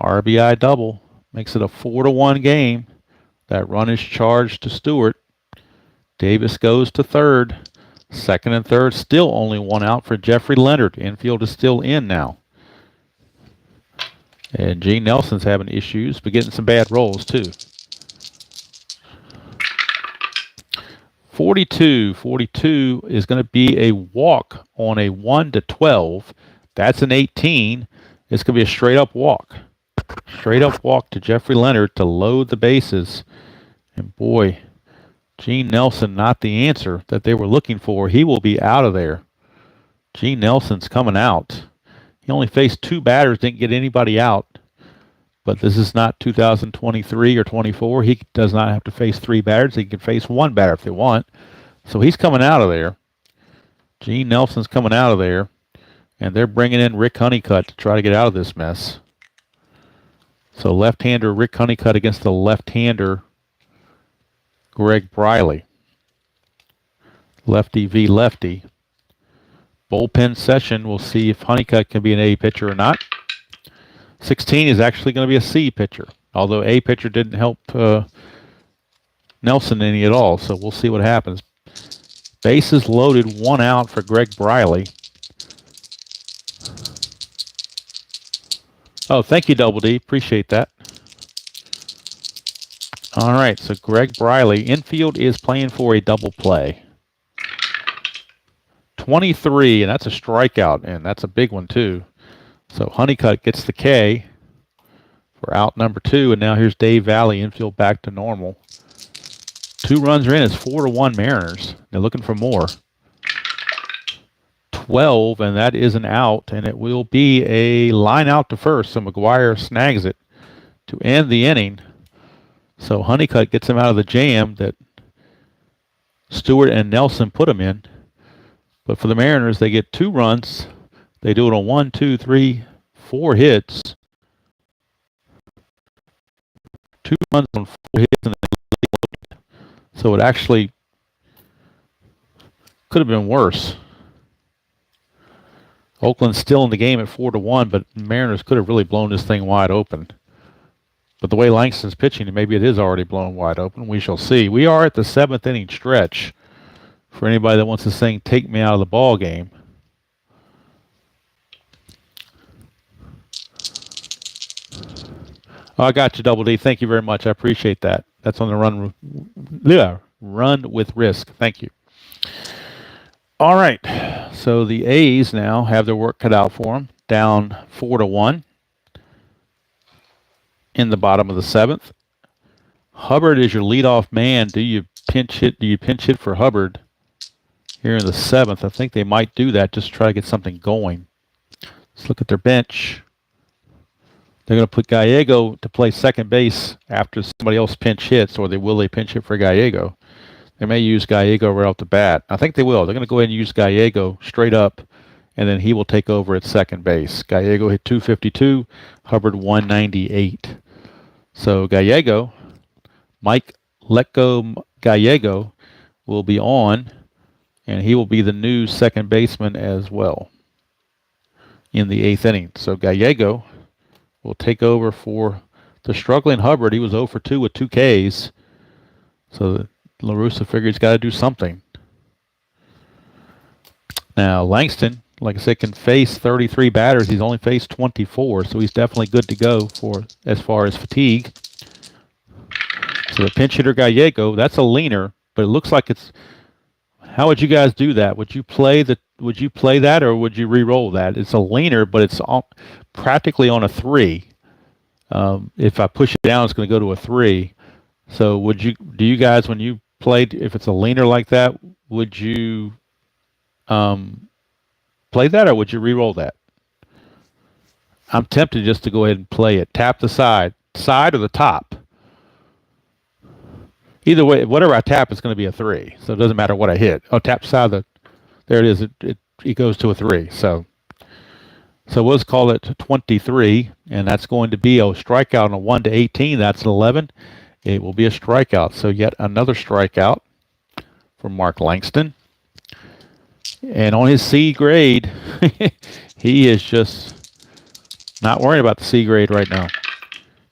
RBI double. Makes it a 4-1 game. That run is charged to Stewart. Davis goes to third. Second and third, still only 1 out for Jeffrey Leonard. Infield is still in now. And Gene Nelson's having issues, but getting some bad rolls too. 42 is going to be a walk on a 1-12. That's an 18. It's going to be a straight up walk. Straight up walk to Jeffrey Leonard to load the bases. And boy, Gene Nelson, not the answer that they were looking for. He will be out of there. Gene Nelson's coming out. He only faced 2 batters, didn't get anybody out. But this is not 2023 or 24. He does not have to face 3 batters. He can face 1 batter if they want. So he's coming out of there. Gene Nelson's coming out of there. And they're bringing in Rick Honeycutt to try to get out of this mess. So left-hander Rick Honeycutt against the left-hander Greg Briley. Lefty v. lefty. Bullpen session. We'll see if Honeycutt can be an A pitcher or not. 16 is actually going to be a C pitcher. Although A pitcher didn't help Nelson any at all. So we'll see what happens. Bases loaded, 1 out for Greg Briley. Oh, thank you, Double D. Appreciate that. All right, so Greg Briley. Infield is playing for a double play. 23, and that's a strikeout, and that's a big one, too. So Honeycutt gets the K for out number 2, and now here's Dave Valley, infield back to normal. 2 runs are in. It's 4-1 Mariners. They're looking for more. 12, and that is an out, and it will be a line out to first, so McGuire snags it to end the inning. So Honeycutt gets him out of the jam that Stewart and Nelson put them in. But for the Mariners, they get 2 runs. They do it on 1, 2, 3, 4 hits. 2 runs on 4 hits, and so it actually could have been worse. Oakland's still in the game at 4-1, but Mariners could have really blown this thing wide open. But the way Langston's pitching, maybe it is already blown wide open. We shall see. We are at the 7th inning stretch. For anybody that wants to sing "Take Me Out of the Ball Game." Oh, I got you, Double D. Thank you very much. I appreciate that. That's on the run with risk. Thank you. All right. So the A's now have their work cut out for them. Down 4-1 in the bottom of the 7th. Hubbard is your leadoff man. Do you pinch hit? Do you pinch hit for Hubbard here in the 7th? I think they might do that just to try to get something going. Let's look at their bench. They're going to put Gallego to play second base after somebody else pinch hits, or will they pinch hit for Gallego? They may use Gallego right off the bat. I think they will. They're going to go ahead and use Gallego straight up, and then he will take over at second base. Gallego hit .252, Hubbard .198. So Gallego, Mike Let Go Gallego, will be on, and he will be the new second baseman as well in the 8th inning. So Gallego will take over for the struggling Hubbard. He was 0 for 2 with 2 Ks. So La Russa figured he's got to do something. Now, Langston, like I said, can face 33 batters. He's only faced 24, so he's definitely good to go for as far as fatigue. So the pinch hitter Gallego, that's a leaner, but it looks like it's. How would you guys do that? Would you play that, or would you re-roll that? It's a leaner, but it's practically on a 3. If I push it down, it's going to go to a 3. So do you guys, when you played, if it's a leaner like that, would you play that, or would you re-roll that? I'm tempted just to go ahead and play it. Tap the side or the top. Either way, whatever I tap, it's going to be a 3. So it doesn't matter what I hit. Oh, tap side. There it is. It goes to a 3. So we'll just call it 23, and that's going to be a strikeout on a 1-18. That's an 11. It will be a strikeout. So yet another strikeout from Mark Langston. And on his C grade, he is just not worrying about the C grade right now.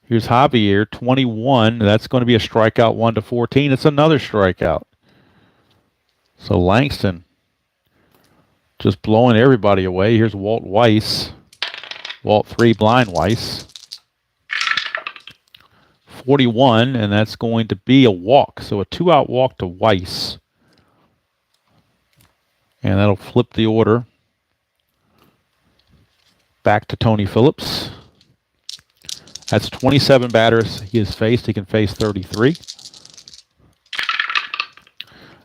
Here's Javier, 21. That's going to be a strikeout, 1-14. It's another strikeout. So Langston just blowing everybody away. Here's Walt Weiss. Walt 3 blind Weiss. 41, and that's going to be a walk. So a 2-out walk to Weiss. And that'll flip the order back to Tony Phillips. That's 27 batters he has faced. He can face 33.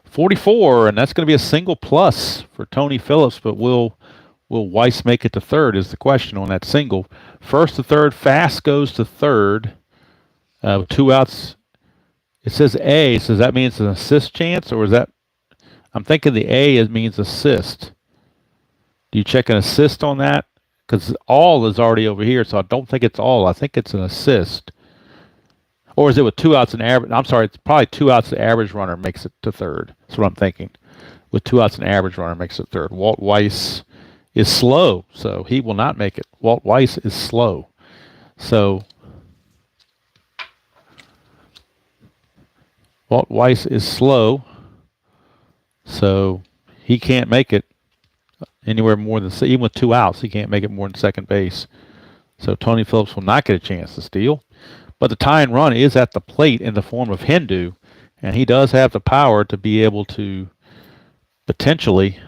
44, and that's going to be a single plus for Tony Phillips, but will Weiss make it to third is the question on that single. First to third, fast goes to third. 2 outs. It says A, so does that mean it's an assist chance, or is that... I'm thinking the A means assist. Do you check an assist on that? Because all is already over here, so I don't think it's all. I think it's an assist. Or is it with 2 outs and average? I'm sorry, it's probably 2 outs the average runner makes it to third. That's what I'm thinking. With 2 outs an average runner makes it third. Walt Weiss is slow, so he will not make it. Walt Weiss is slow. So Walt Weiss is slow, so he can't make it anywhere more than, even with 2 outs, he can't make it more than second base. So Tony Phillips will not get a chance to steal. But the tying run is at the plate in the form of Hindu, and he does have the power to be able to potentially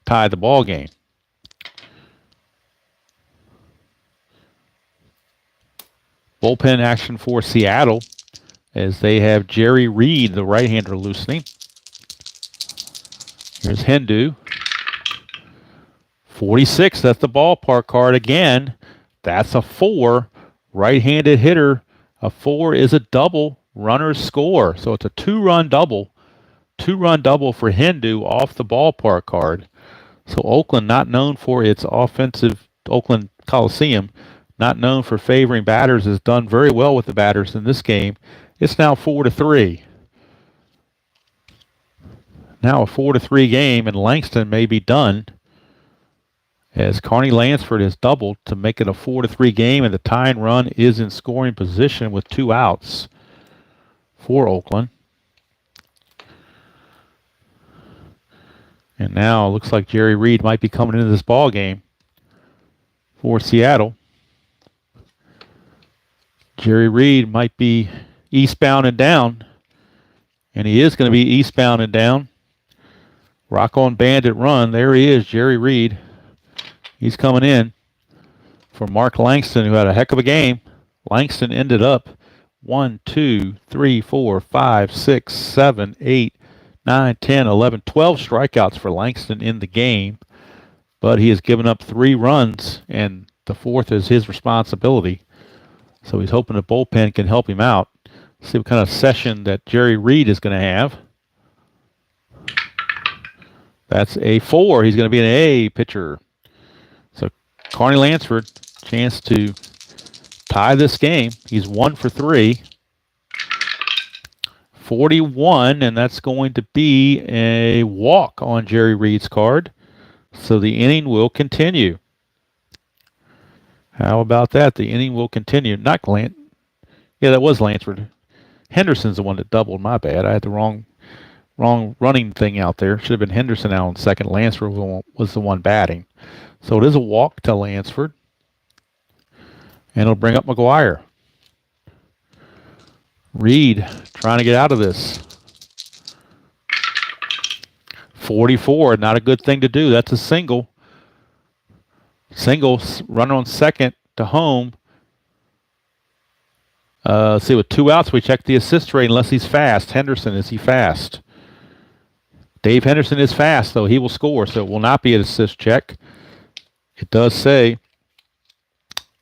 tie the ball game. Bullpen action for Seattle as they have Jerry Reed, the right-hander, loosening. Here's Hindu. 46, that's the ballpark card again. That's a 4. Right-handed hitter A 4 is a double. Runners score. So it's a two-run double. Two-run double for Hindu off the ballpark card. So Oakland, not known for its offensive, Oakland Coliseum, not known for favoring batters, has done very well with the batters in this game. It's now 4-3. Now a 4-3 game, and Langston may be done as Carney Lansford has doubled to make it a 4-3 game, and the tying run is in scoring position with 2 outs for Oakland. And now it looks like Jerry Reed might be coming into this ball game for Seattle. Jerry Reed might be eastbound and down, and he is going to be eastbound and down. Rock on Bandit run. There he is, Jerry Reed. He's coming in for Mark Langston, who had a heck of a game. Langston ended up 1, 2, 3, 4, 5, 6, 7, 8, 9, 10, 11, 12 strikeouts for Langston in the game. But he has given up 3 runs, and the 4th is his responsibility. So he's hoping the bullpen can help him out. See what kind of session that Jerry Reed is going to have. That's a 4. He's going to be an A pitcher. So Carney Lansford, chance to tie this game. He's 1 for 3. 41, and that's going to be a walk on Jerry Reed's card. So the inning will continue. How about that? The inning will continue. Not Glant. Yeah, that was Lansford. Henderson's the one that doubled. My bad. I had the wrong running thing out there. Should have been Henderson out on second. Lansford was the one batting. So it is a walk to Lansford. And it'll bring up McGuire. Reed trying to get out of this. 44, not a good thing to do. That's a single. Single, runner on second to home. Let's see, with 2 outs, we check the assist rate unless he's fast. Henderson, is he fast? Dave Henderson is fast, though. He will score, so it will not be an assist check. It does say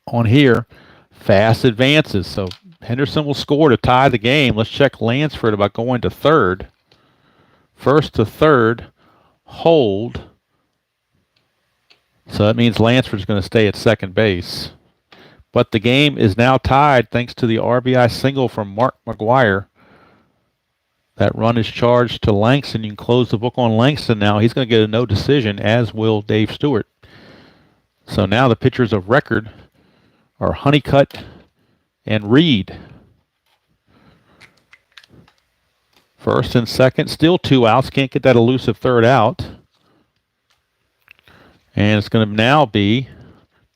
on here, fast advances. So Henderson will score to tie the game. Let's check Lansford about going to third. First to third, hold. So that means Lansford's going to stay at second base. But the game is now tied thanks to the RBI single from Mark McGuire. That run is charged to Langston. You can close the book on Langston now. He's going to get a no decision, as will Dave Stewart. So now the pitchers of record are Honeycutt and Reed. First and second, still 2 outs. Can't get that elusive third out. And it's going to now be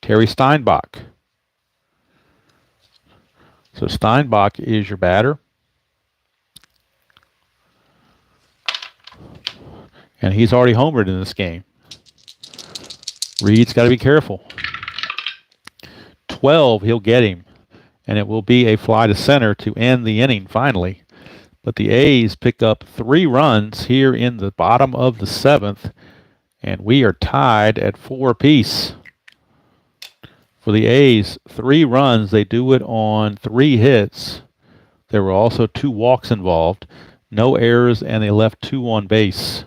Terry Steinbach. So Steinbach is your batter. And he's already homered in this game. Reed's got to be careful. 12, he'll get him. And it will be a fly to center to end the inning finally. But the A's pick up 3 runs here in the bottom of the 7th. And we are tied at 4 apiece. For the A's, 3 runs. They do it on 3 hits. There were also 2 walks involved. No errors, and they left 2 on base.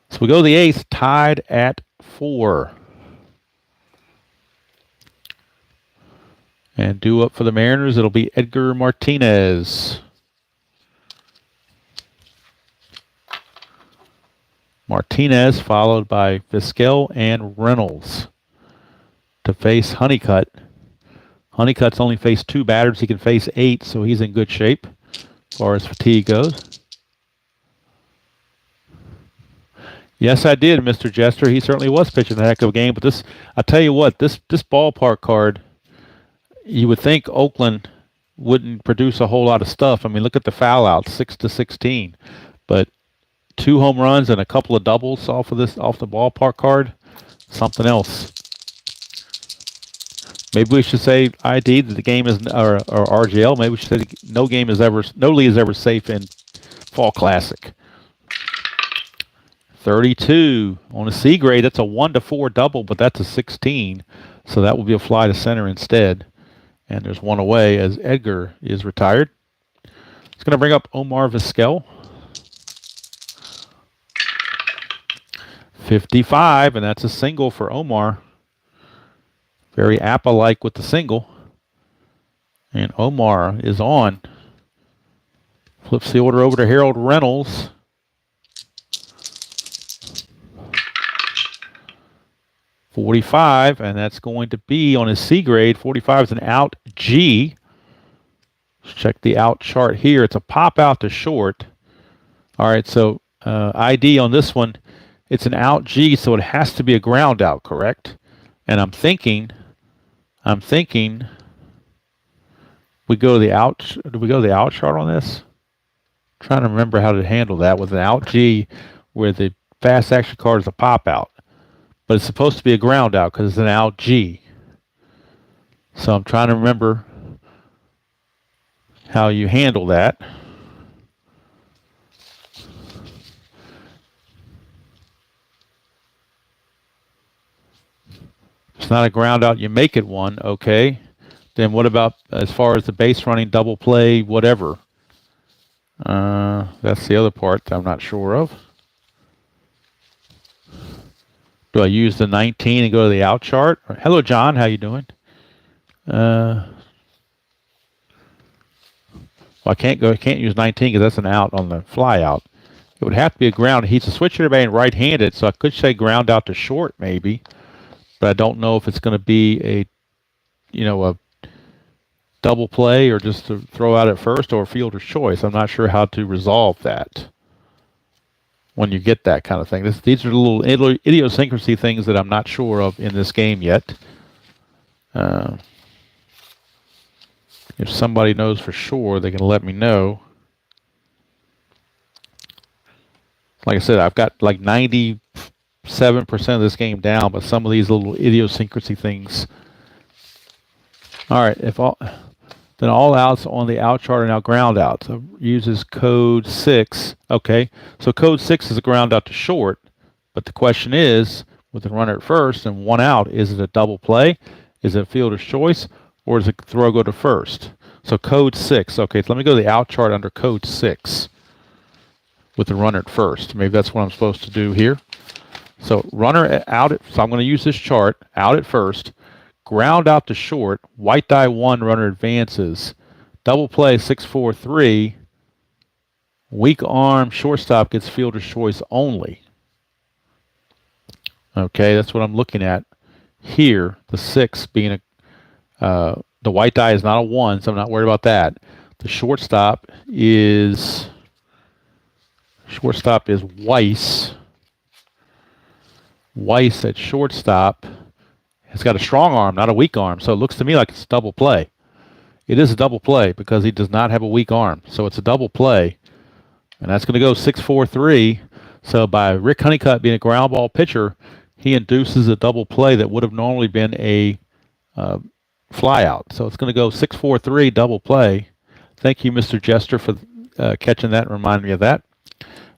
So we go to the 8th, tied at 4. And due up for the Mariners, it'll be Edgar Martinez. Martinez followed by Vizquel and Reynolds to face Honeycutt. Honeycutt's only faced 2 batters. He can face 8, so he's in good shape as far as fatigue goes. Yes, I did, Mr. Jester. He certainly was pitching a heck of a game. But this, I tell you what, this ballpark card, you would think Oakland wouldn't produce a whole lot of stuff. I mean, look at the foul out, 6-16. But 2 home runs and a couple of doubles off the ballpark card, something else. Maybe we should say ID that the game is, or RGL. Maybe we should say no league is ever safe in Fall Classic. 32 on a C grade. That's a 1-4 double, but that's a 16, so that will be a fly to center instead. And there's one away as Edgar is retired. It's going to bring up Omar Vizquel. 55, and that's a single for Omar. Very Appa-like with the single. And Omar is on. Flips the order over to Harold Reynolds. .45, and that's going to be on his C grade. 45 is an out G. Let's check the out chart here. It's a pop out to short. All right, so ID on this one, it's an out G, so it has to be a ground out, correct? And I'm thinking we go to the out. Do we go to the out chart on this? I'm trying to remember how to handle that with an out G, where the fast action card is a pop out, but it's supposed to be a ground out because it's an out G. So I'm trying to remember how you handle that. It's not a ground out, you make it one, okay. Then what about as far as the base running, double play, whatever? That's the other part that I'm not sure of. Do I use the 19 and go to the out chart? Hello, John. How you doing? Well, I can't use 19 because that's an out on the fly out. It would have to be a ground. He's a switch hitter batting right-handed, so I could say ground out to short maybe, but I don't know if it's going to be a double play or just to throw out at first or fielder's choice. I'm not sure how to resolve that when you get that kind of thing. These are little idiosyncrasy things that I'm not sure of in this game yet. If somebody knows for sure, they can let me know. Like I said, I've got like 97% of this game down, but some of these little idiosyncrasy things. All right, then all outs on the out chart are now ground outs. So uses code 6. Okay, so code 6 is a ground out to short, but the question is, with the runner at first and one out, is it a double play? Is it a fielder's choice? Or is it throw go to first? So code 6. Okay, so let me go to the out chart under code 6 with the runner at first. Maybe that's what I'm supposed to do here. So runner out so I'm going to use this chart, out at first, ground out to short, white die 1, runner advances, double play 6-4-3, weak arm, shortstop gets fielder's choice only. Okay, that's what I'm looking at here. The 6 being the white die is not a 1, so I'm not worried about that. The shortstop is Weiss. Weiss at shortstop has got a strong arm, not a weak arm, so it looks to me like it's a double play. It is a double play because he does not have a weak arm, so it's a double play, and that's going to go 6-4-3. So by Rick Honeycutt being a ground ball pitcher, he induces a double play that would have normally been a fly out. So it's going to go 6-4-3 double play. Thank you, Mr. Jester, for catching that and reminding me of that.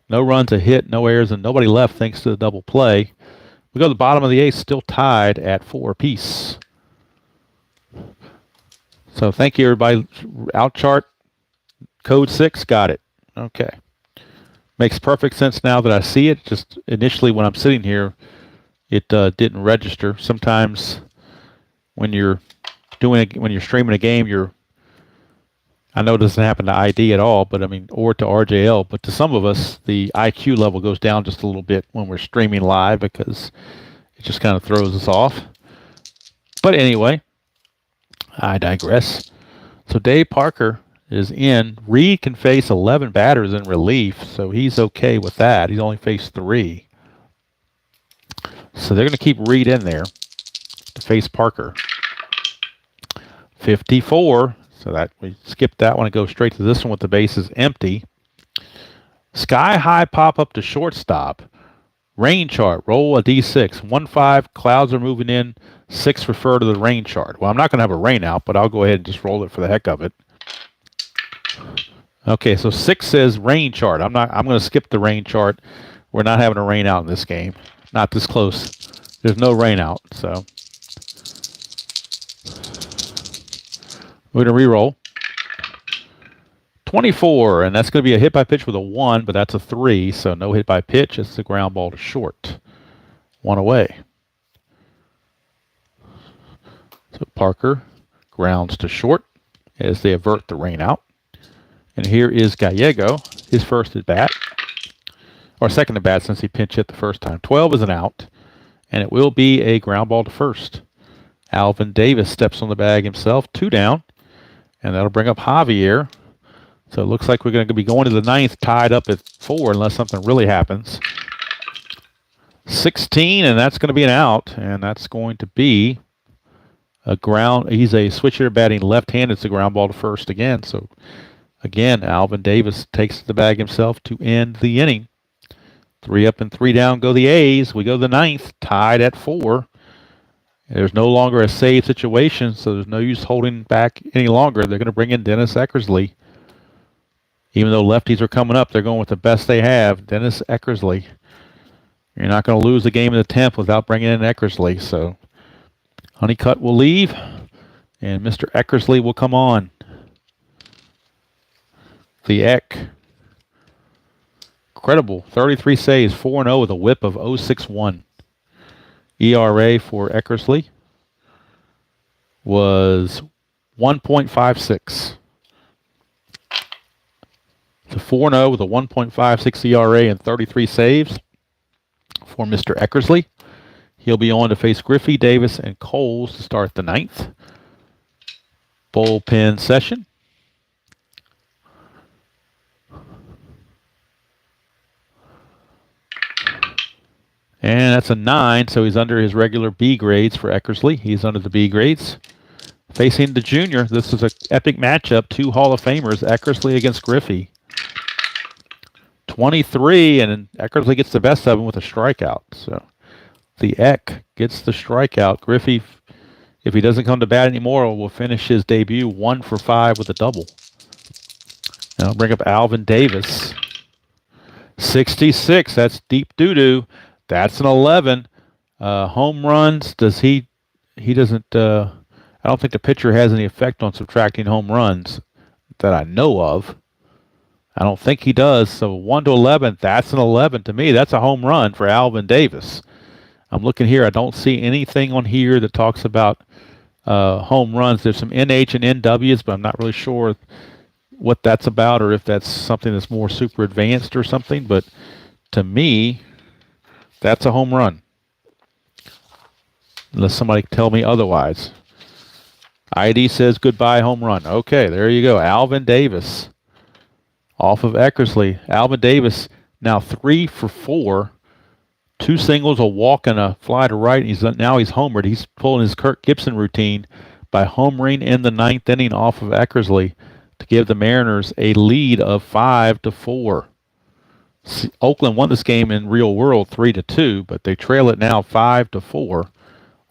No runs, a hit, no errors, and nobody left thanks to the double play. We go to the bottom of the 8th, still tied at 4 apiece. So thank you, everybody. Out chart, code 6, got it. Okay. Makes perfect sense now that I see it. Just initially when I'm sitting here, it didn't register. Sometimes when you're streaming a game, I know it doesn't happen to ID at all, but I mean, or to RJL, but to some of us, the IQ level goes down just a little bit when we're streaming live because it just kind of throws us off. But anyway, I digress. So Dave Parker is in. Reed can face 11 batters in relief, so he's okay with that. He's only faced 3. So they're going to keep Reed in there to face Parker. 54. So that we skip that one and go straight to this one with the bases empty. Sky high pop up to shortstop. Rain chart, roll a D6. 1-5, clouds are moving in. 6 refer to the rain chart. Well, I'm not going to have a rain out, but I'll go ahead and just roll it for the heck of it. Okay, so 6 says rain chart. I'm going to skip the rain chart. We're not having a rain out in this game. Not this close. There's no rain out, so. We're going to re-roll. 24, and that's going to be a hit by pitch with a 1, but that's a 3, so no hit by pitch. It's a ground ball to short. 1 away. So Parker grounds to short as they avert the rain out. And here is Gallego, his first at bat, or second at bat since he pinch hit the first time. 12 is an out, and it will be a ground ball to first. Alvin Davis steps on the bag himself, 2 down, and that'll bring up Javier. So it looks like we're going to be going to the 9th tied up at 4 unless something really happens. 16, and that's going to be an out, and that's going to be a ground. He's a switch hitter batting left-handed. It's a ground ball to first again. So again, Alvin Davis takes the bag himself to end the inning. 3 up and 3 down go the A's. We go to the 9th, tied at 4. There's no longer a save situation, so there's no use holding back any longer. They're going to bring in Dennis Eckersley. Even though lefties are coming up, they're going with the best they have, Dennis Eckersley. You're not going to lose the game in the 10th without bringing in Eckersley. So Honeycutt will leave, and Mr. Eckersley will come on. The Eck. Incredible. 33 saves, 4-0 with a whip of 0.61. ERA for Eckersley was 1.56. So 4-0 with a 1.56 ERA and 33 saves for Mr. Eckersley. He'll be on to face Griffey, Davis, and Coles to start the 9th. Bullpen session. And that's a 9, so he's under his regular B grades for Eckersley. He's under the B grades. Facing the junior, this is an epic matchup. 2 Hall of Famers, Eckersley against Griffey. 23, and Eckersley gets the best of him with a strikeout. So the Eck gets the strikeout. Griffey, if he doesn't come to bat anymore, will finish his debut 1 for 5 with a double. And I'll bring up Alvin Davis. 66, that's deep doo-doo. That's an 11. Home runs, he doesn't, I don't think the pitcher has any effect on subtracting home runs that I know of. I don't think he does. So 1 to 11, that's an 11 to me. That's a home run for Alvin Davis. I'm looking here. I don't see anything on here that talks about home runs. There's some NH and NWs, but I'm not really sure what that's about or if that's something that's more super advanced or something. But to me, that's a home run. Unless somebody tell me otherwise. ID says goodbye home run. Okay, there you go. Alvin Davis off of Eckersley. Alvin Davis now 3 for 4. 2 singles, a walk, and a fly to right. He's homered. He's pulling his Kirk Gibson routine by homering in the 9th inning off of Eckersley to give the Mariners a lead of 5-4. Oakland won this game in real world 3-2, but they trail it now 5-4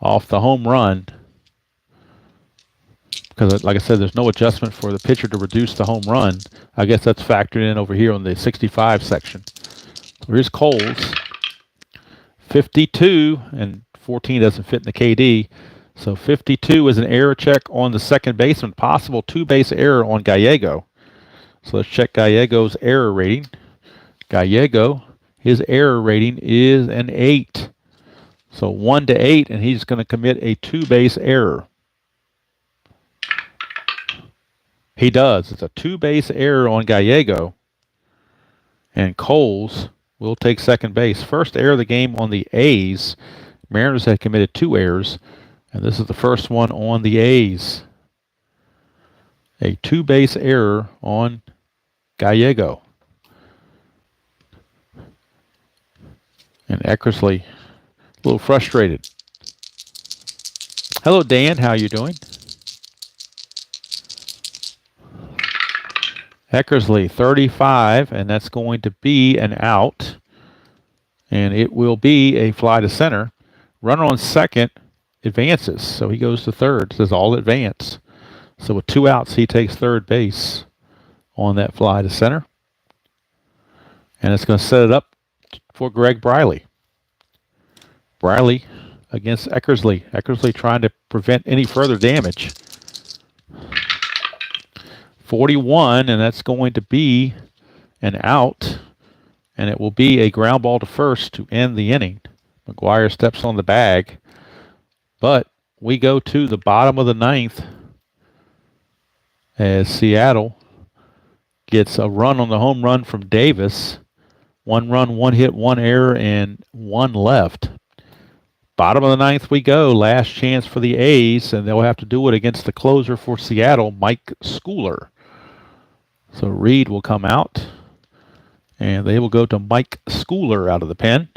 off the home run. Because, like I said, there's no adjustment for the pitcher to reduce the home run. I guess that's factored in over here on the 65 section. So here's Coles. 52, and 14 doesn't fit in the KD. So 52 is an error check on the second baseman. Possible 2-base error on Gallego. So let's check Gallego's error rating. Gallego, his error rating is an 8. So 1 to 8, and he's going to commit a 2-base error. He does. It's a 2-base error on Gallego. And Coles will take second base. First error of the game on the A's. Mariners had committed 2 errors, and this is the first one on the A's. A 2-base error on Gallego. And Eckersley, a little frustrated. Hello, Dan. How you doing? Eckersley, 35, and that's going to be an out. And it will be a fly to center. Runner on second advances, so he goes to third. It says all advance. So with 2 outs, he takes third base on that fly to center. And it's going to set it up for Greg Briley. Briley against Eckersley. Eckersley trying to prevent any further damage. 41, and that's going to be an out, and it will be a ground ball to first to end the inning. McGuire steps on the bag, but we go to the bottom of the ninth as Seattle gets a run on the home run from Davis. 1 run, 1 hit, 1 error, and 1 left. Bottom of the ninth we go. Last chance for the A's, and they'll have to do it against the closer for Seattle, Mike Schooler. So Reed will come out, and they will go to Mike Schooler out of the pen.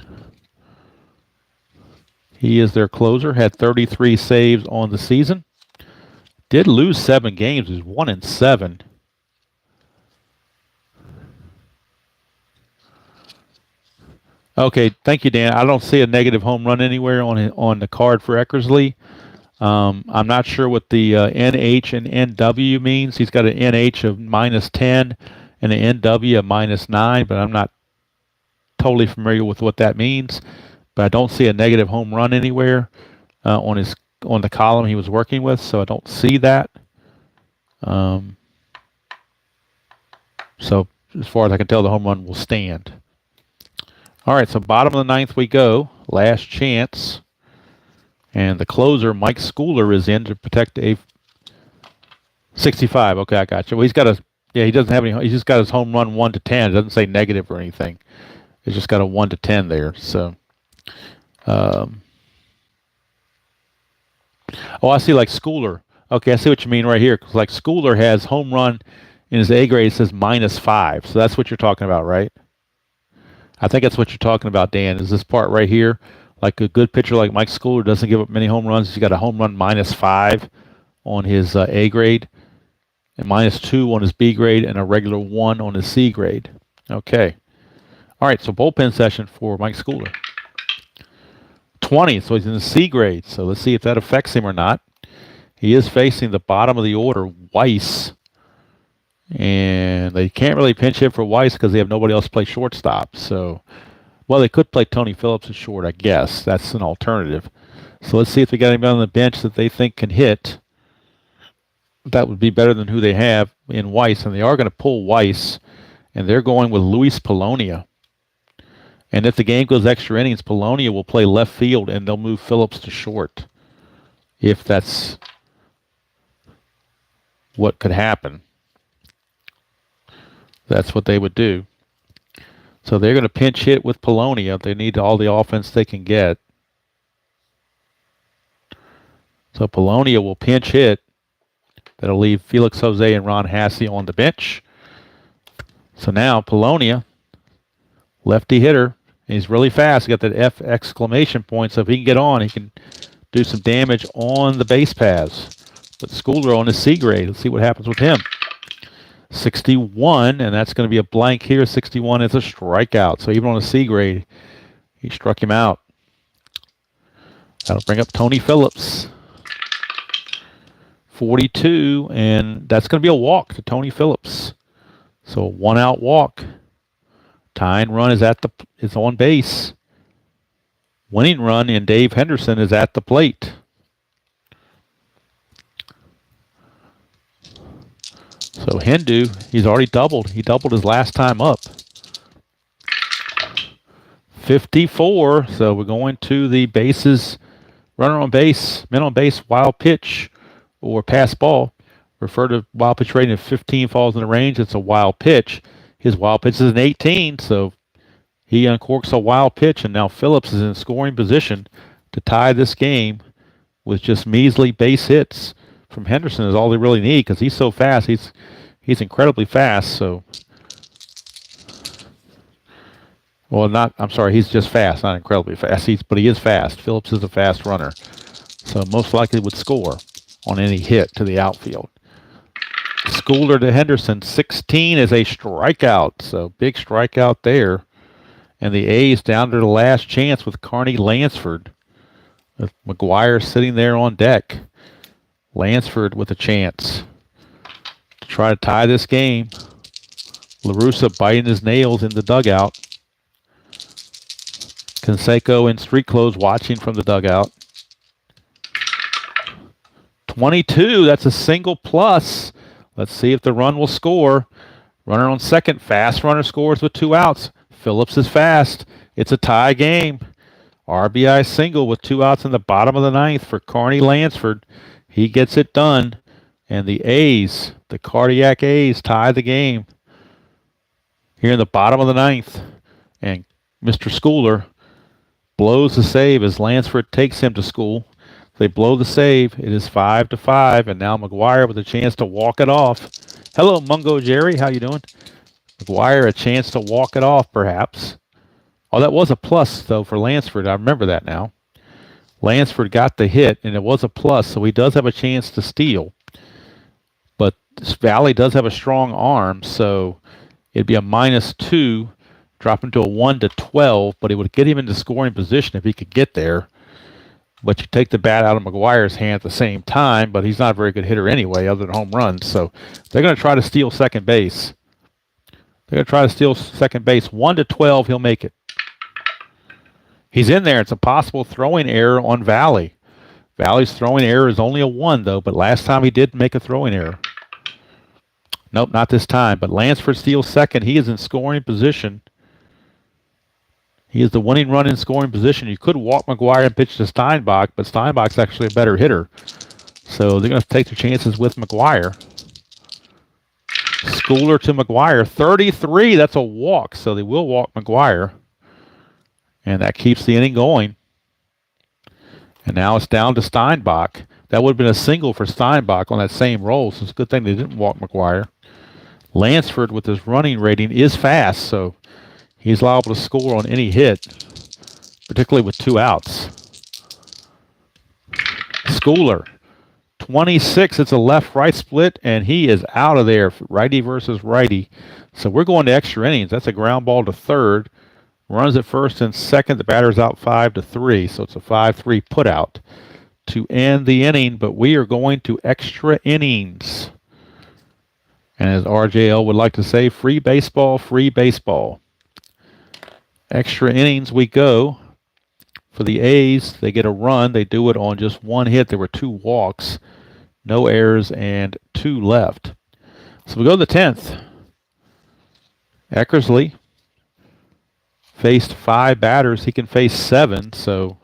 He is their closer, had 33 saves on the season. Did lose 7 games, was 1-7. Okay, thank you, Dan. I don't see a negative home run anywhere on the card for Eckersley. I'm not sure what the NH and NW means. He's got an NH of -10 and an NW of -9, but I'm not totally familiar with what that means. But I don't see a negative home run anywhere on the column he was working with, so I don't see that. So as far as I can tell, the home run will stand. All right, so bottom of the ninth we go. Last chance. And the closer, Mike Schooler, is in to protect a 65. Okay, I got you. Well, he doesn't have any. He's just got his home run 1-10. It doesn't say negative or anything. It's just got a 1-10 there. So, oh, I see, like Schooler. Okay, I see what you mean right here. 'Cause like Schooler has home run in his A grade. It says -5. So that's what you're talking about, right? I think that's what you're talking about, Dan. Is this part right here? Like a good pitcher like Mike Schooler doesn't give up many home runs. He's got a home run -5 on his A grade, and -2 on his B grade, and a regular 1 on his C grade. Okay. All right, so bullpen session for Mike Schooler. 20, so he's in the C grade. So let's see if that affects him or not. He is facing the bottom of the order, Weiss. And they can't really pinch hit for Weiss because they have nobody else to play shortstop. So, well, they could play Tony Phillips at short, I guess. That's an alternative. So let's see if they got anybody on the bench that they think can hit. That would be better than who they have in Weiss. And they are going to pull Weiss, and they're going with Luis Polonia. And if the game goes extra innings, Polonia will play left field, and they'll move Phillips to short, if that's what could happen. That's what they would do. So they're going to pinch hit with Polonia. They need all the offense they can get. So Polonia will pinch hit. That'll leave Felix Jose and Ron Hassey on the bench. So now Polonia, lefty hitter, he's really fast. He's got that F exclamation point. So if he can get on, he can do some damage on the base paths. But Schooler on his C grade. Let's see what happens with him. 61, and that's going to be a blank here. 61 is a strikeout. So even on a C grade, he struck him out. That'll bring up Tony Phillips. 42, and that's going to be a walk to Tony Phillips. So a 1-out walk. Tying run is on base. Winning run in Dave Henderson is at the plate. So Hindu, he's already doubled. He doubled his last time up. 54. So we're going to the bases. Runner on base, men on base, wild pitch, or pass ball. Refer to wild pitch rating if 15 falls in the range. It's a wild pitch. His wild pitch is an 18, so he uncorks a wild pitch, and now Phillips is in scoring position to tie this game with just measly base hits from Henderson is all they really need because he's so fast. He's incredibly fast. So, well, he's just fast, not incredibly fast. But he is fast. Phillips is a fast runner, so most likely would score on any hit to the outfield. Schooler to Henderson, 16 is a strikeout. So big strikeout there. And the A's down to the last chance with Carney Lansford, with McGuire sitting there on deck. Lansford with a chance to try to tie this game. LaRussa biting his nails in the dugout. Canseco in street clothes watching from the dugout. 22, that's a single plus. Let's see if the run will score. Runner on second. Fast runner scores with 2 outs. Phillips is fast. It's a tie game. RBI single with 2 outs in the bottom of the ninth for Carney Lansford. He gets it done. And the A's, the Cardiac A's, tie the game here in the bottom of the ninth. And Mr. Schooler blows the save as Lansford takes him to school. They blow the save. It is 5-5, and now McGuire with a chance to walk it off. Hello, Mungo Jerry. How you doing? McGuire a chance to walk it off, perhaps. Oh, that was a plus, though, for Lansford. I remember that now. Lansford got the hit, and it was a plus, so he does have a chance to steal. But Valley does have a strong arm, so it'd be a -2, drop him to a 1-12, but it would get him into scoring position if he could get there. But you take the bat out of McGuire's hand at the same time, but he's not a very good hitter anyway, other than home runs. So they're going to try to steal second base. They're going to try to steal second base. 1-12, he'll make it. He's in there. It's a possible throwing error on Valley. Valley's throwing error is only a 1, though, but last time he did make a throwing error. Nope, not this time. But Lansford steals second. He is in scoring position. He is the winning run in scoring position. You could walk McGuire and pitch to Steinbach, but Steinbach's actually a better hitter. So they're going to take their chances with McGuire. Schooler to McGuire. 33, that's a walk. So they will walk McGuire. And that keeps the inning going. And now it's down to Steinbach. That would have been a single for Steinbach on that same roll, so it's a good thing they didn't walk McGuire. Lansford, with his running rating, is fast, so he's liable to score on any hit, particularly with 2 outs. Schooler, 26. It's a left-right split, and he is out of there, righty versus righty. So we're going to extra innings. That's a ground ball to third. Runs at first and second. The batter's out 5-3, so it's a 5-3 putout to end the inning, but we are going to extra innings. And as RJL would like to say, free baseball, free baseball. Extra innings we go. For the A's, they get a run. They do it on just 1 hit. There were 2 walks, no errors, and 2 left. So we go to the 10th. Eckersley faced 5 batters. He can face 7, so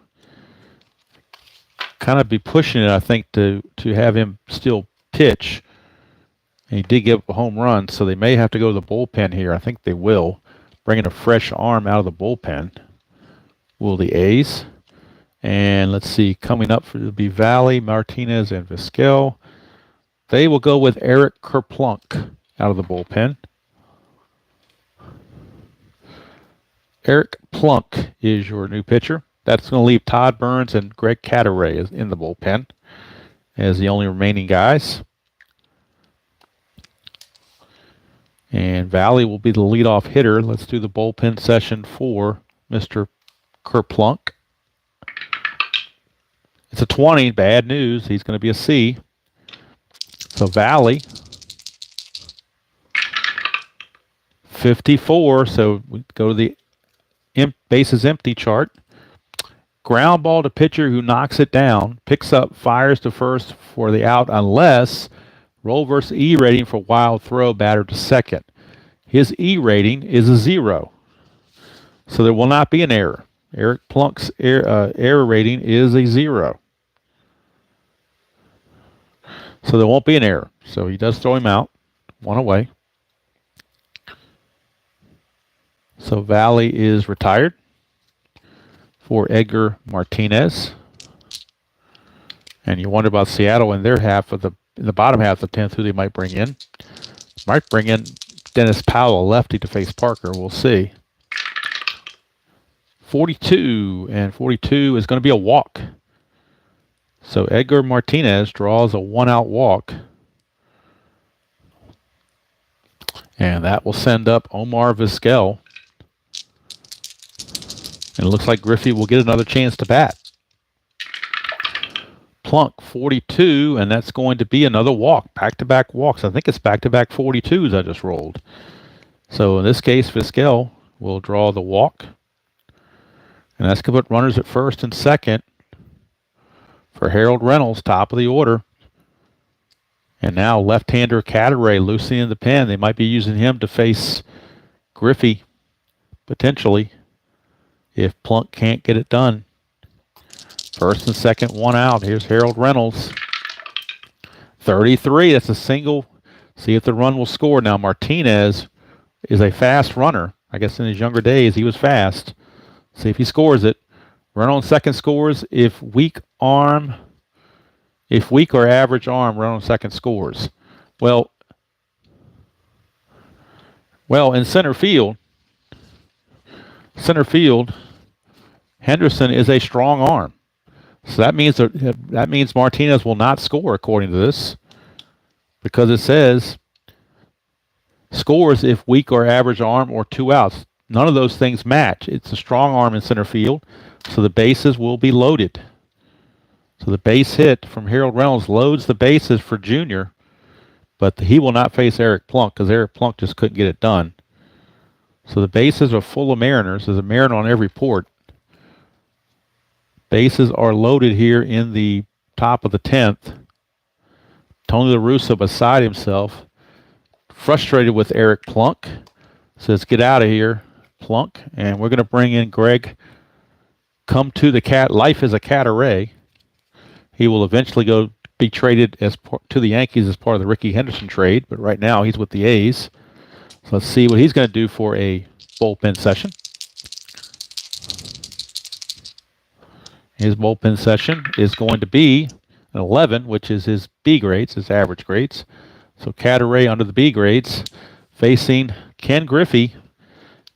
kind of be pushing it, I think, to have him still pitch. And he did give up a home run, so they may have to go to the bullpen here. I think they will, bringing a fresh arm out of the bullpen. Will the A's? And let's see, coming up for it'll be Valley, Martinez, and Vizquel. They will go with Eric Kerplunk out of the bullpen. Eric Plunk is your new pitcher. That's going to leave Todd Burns and Greg Cadaret in the bullpen as the only remaining guys. And Valley will be the leadoff hitter. Let's do the bullpen session for Mr. Kerplunk. It's a 20. Bad news. He's going to be a C. So Valley, 54. So we go to the bases empty chart. Ground ball to pitcher who knocks it down, picks up, fires to first for the out unless roll versus E rating for wild throw, batter to second. His E rating is a 0. So there will not be an error. Eric Plunk's error rating is a 0. So there won't be an error. So he does throw him out. 1 away. So Valley is retired for Edgar Martinez. And you wonder about Seattle in their half of in the bottom half of the 10th, who they might bring in. Might bring in Dennis Powell, lefty, to face Parker. We'll see. 42, and 42 is going to be a walk. So Edgar Martinez draws a 1-out walk. And that will send up Omar Vizquel. And it looks like Griffey will get another chance to bat. Plunk, 42, and that's going to be another walk. Back-to-back walks. I think it's back-to-back 42s I just rolled. So in this case, Vizquel will draw the walk. And that's going to put runners at first and second for Harold Reynolds, top of the order. And now left-hander Cadaret loosening the pen. They might be using him to face Griffey, potentially, if Plunk can't get it done. First and second, one out. Here's Harold Reynolds. 33, that's a single. See if the run will score. Now Martinez is a fast runner. I guess in his younger days he was fast. See if he scores it. Run on second scores. If weak or average arm, run on second scores. Well, in center field, Henderson is a strong arm. So that means Martinez will not score according to this, because it says scores if weak or average arm or 2 outs. None of those things match. It's a strong arm in center field, so the bases will be loaded. So the base hit from Harold Reynolds loads the bases for Junior, but he will not face Eric Plunk because Eric Plunk just couldn't get it done. So the bases are full of Mariners. There's a Mariner on every port. Bases are loaded here in the top of the 10th. Tony La Russa beside himself, frustrated with Eric Plunk, says, "Get out of here, Plunk." And we're going to bring in Greg. Come to the cat. Life is a Cadaret. He will eventually be traded to the Yankees as part of the Ricky Henderson trade, but right now he's with the A's. So let's see what he's going to do for a bullpen session. His bullpen session is going to be an 11, which is his B grades, his average grades. So Cadaret under the B grades, facing Ken Griffey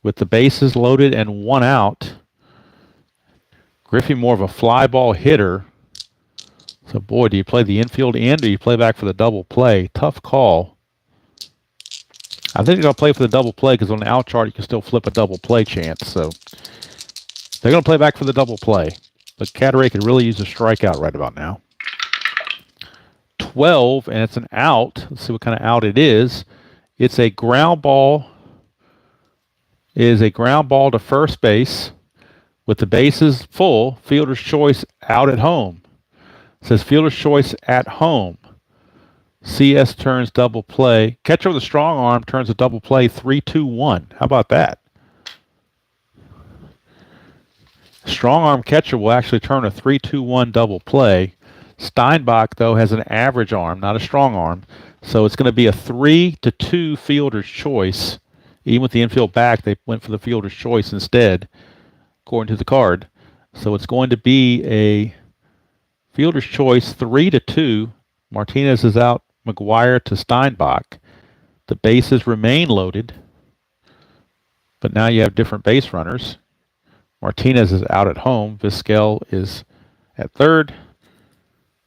with the bases loaded and 1 out. Griffey more of a fly ball hitter. So boy, do you play the infield in, or do you play back for the double play? Tough call. I think they're going to play for the double play because on the out chart you can still flip a double play chance. So they're going to play back for the double play. But Cadaret could really use a strikeout right about now. 12, and it's an out. Let's see what kind of out it is. It's a ground ball. It is a ground ball to first base with the bases full. Fielder's choice out at home. It says fielder's choice at home. CS turns double play. Catcher with a strong arm turns a double play 3-2-1. How about that? Strong arm catcher will actually turn a 3-2-1 double play. Steinbach, though, has an average arm, not a strong arm. So it's going to be a 3-2 fielder's choice. Even with the infield back, they went for the fielder's choice instead, according to the card. So it's going to be a fielder's choice 3-2. Martinez is out. McGuire to Steinbach. The bases remain loaded, but now you have different base runners. Martinez is out at home. Vizquel is at third.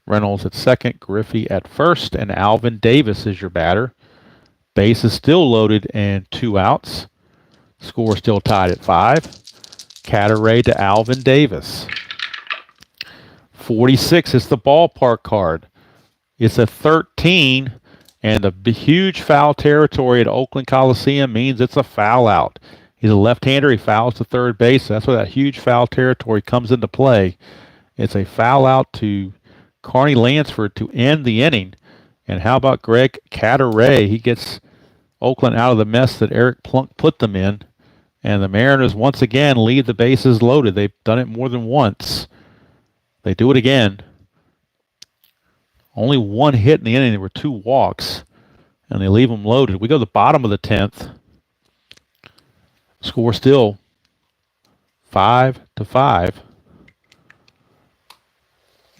Reynolds at second. Griffey at first. And Alvin Davis is your batter. Base is still loaded and 2 outs. Score still tied at 5. Cadaret to Alvin Davis. 46 is the ballpark card. It's a 13, and the huge foul territory at Oakland Coliseum means it's a foul out. He's a left-hander. He fouls to third base. That's where that huge foul territory comes into play. It's a foul out to Carney Lansford to end the inning. And how about Greg Cadaret? He gets Oakland out of the mess that Eric Plunk put them in. And the Mariners once again leave the bases loaded. They've done it more than once. They do it again. Only 1 hit in the inning. There were 2 walks, and they leave them loaded. We go to the bottom of the 10th. Score still 5-5.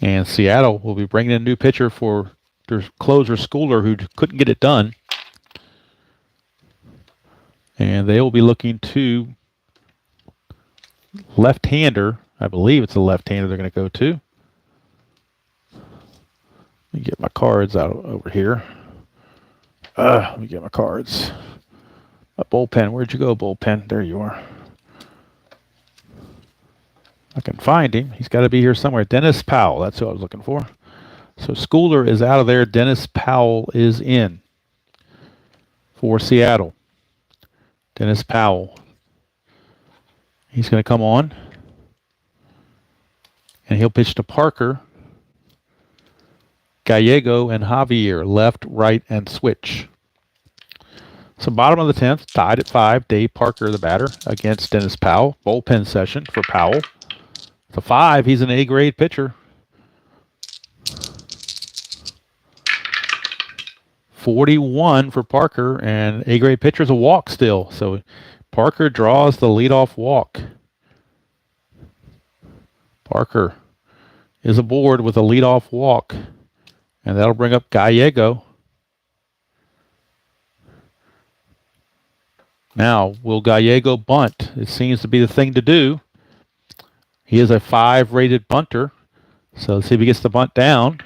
And Seattle will be bringing in a new pitcher for their closer, Schooler, who couldn't get it done. And they will be looking to left-hander. I believe it's a left-hander they're going to go to. Let me get my cards out over here. Let me get my cards. My bullpen. Where'd you go, bullpen? There you are. I can find him. He's got to be here somewhere. Dennis Powell. That's who I was looking for. So Schooler is out of there. Dennis Powell is in for Seattle. Dennis Powell. He's going to come on. And he'll pitch to Parker. Gallego and Javier, left, right, and switch. So bottom of the 10th, tied at 5. Dave Parker, the batter, against Dennis Powell. Bullpen session for Powell. The 5, he's an A-grade pitcher. 41 for Parker, and A-grade pitcher's a walk still. So Parker draws the leadoff walk. Parker is aboard with a leadoff walk, and that'll bring up Gallego. Now, will Gallego bunt? It seems to be the thing to do. He is a 5-rated bunter, so let's see if he gets the bunt down.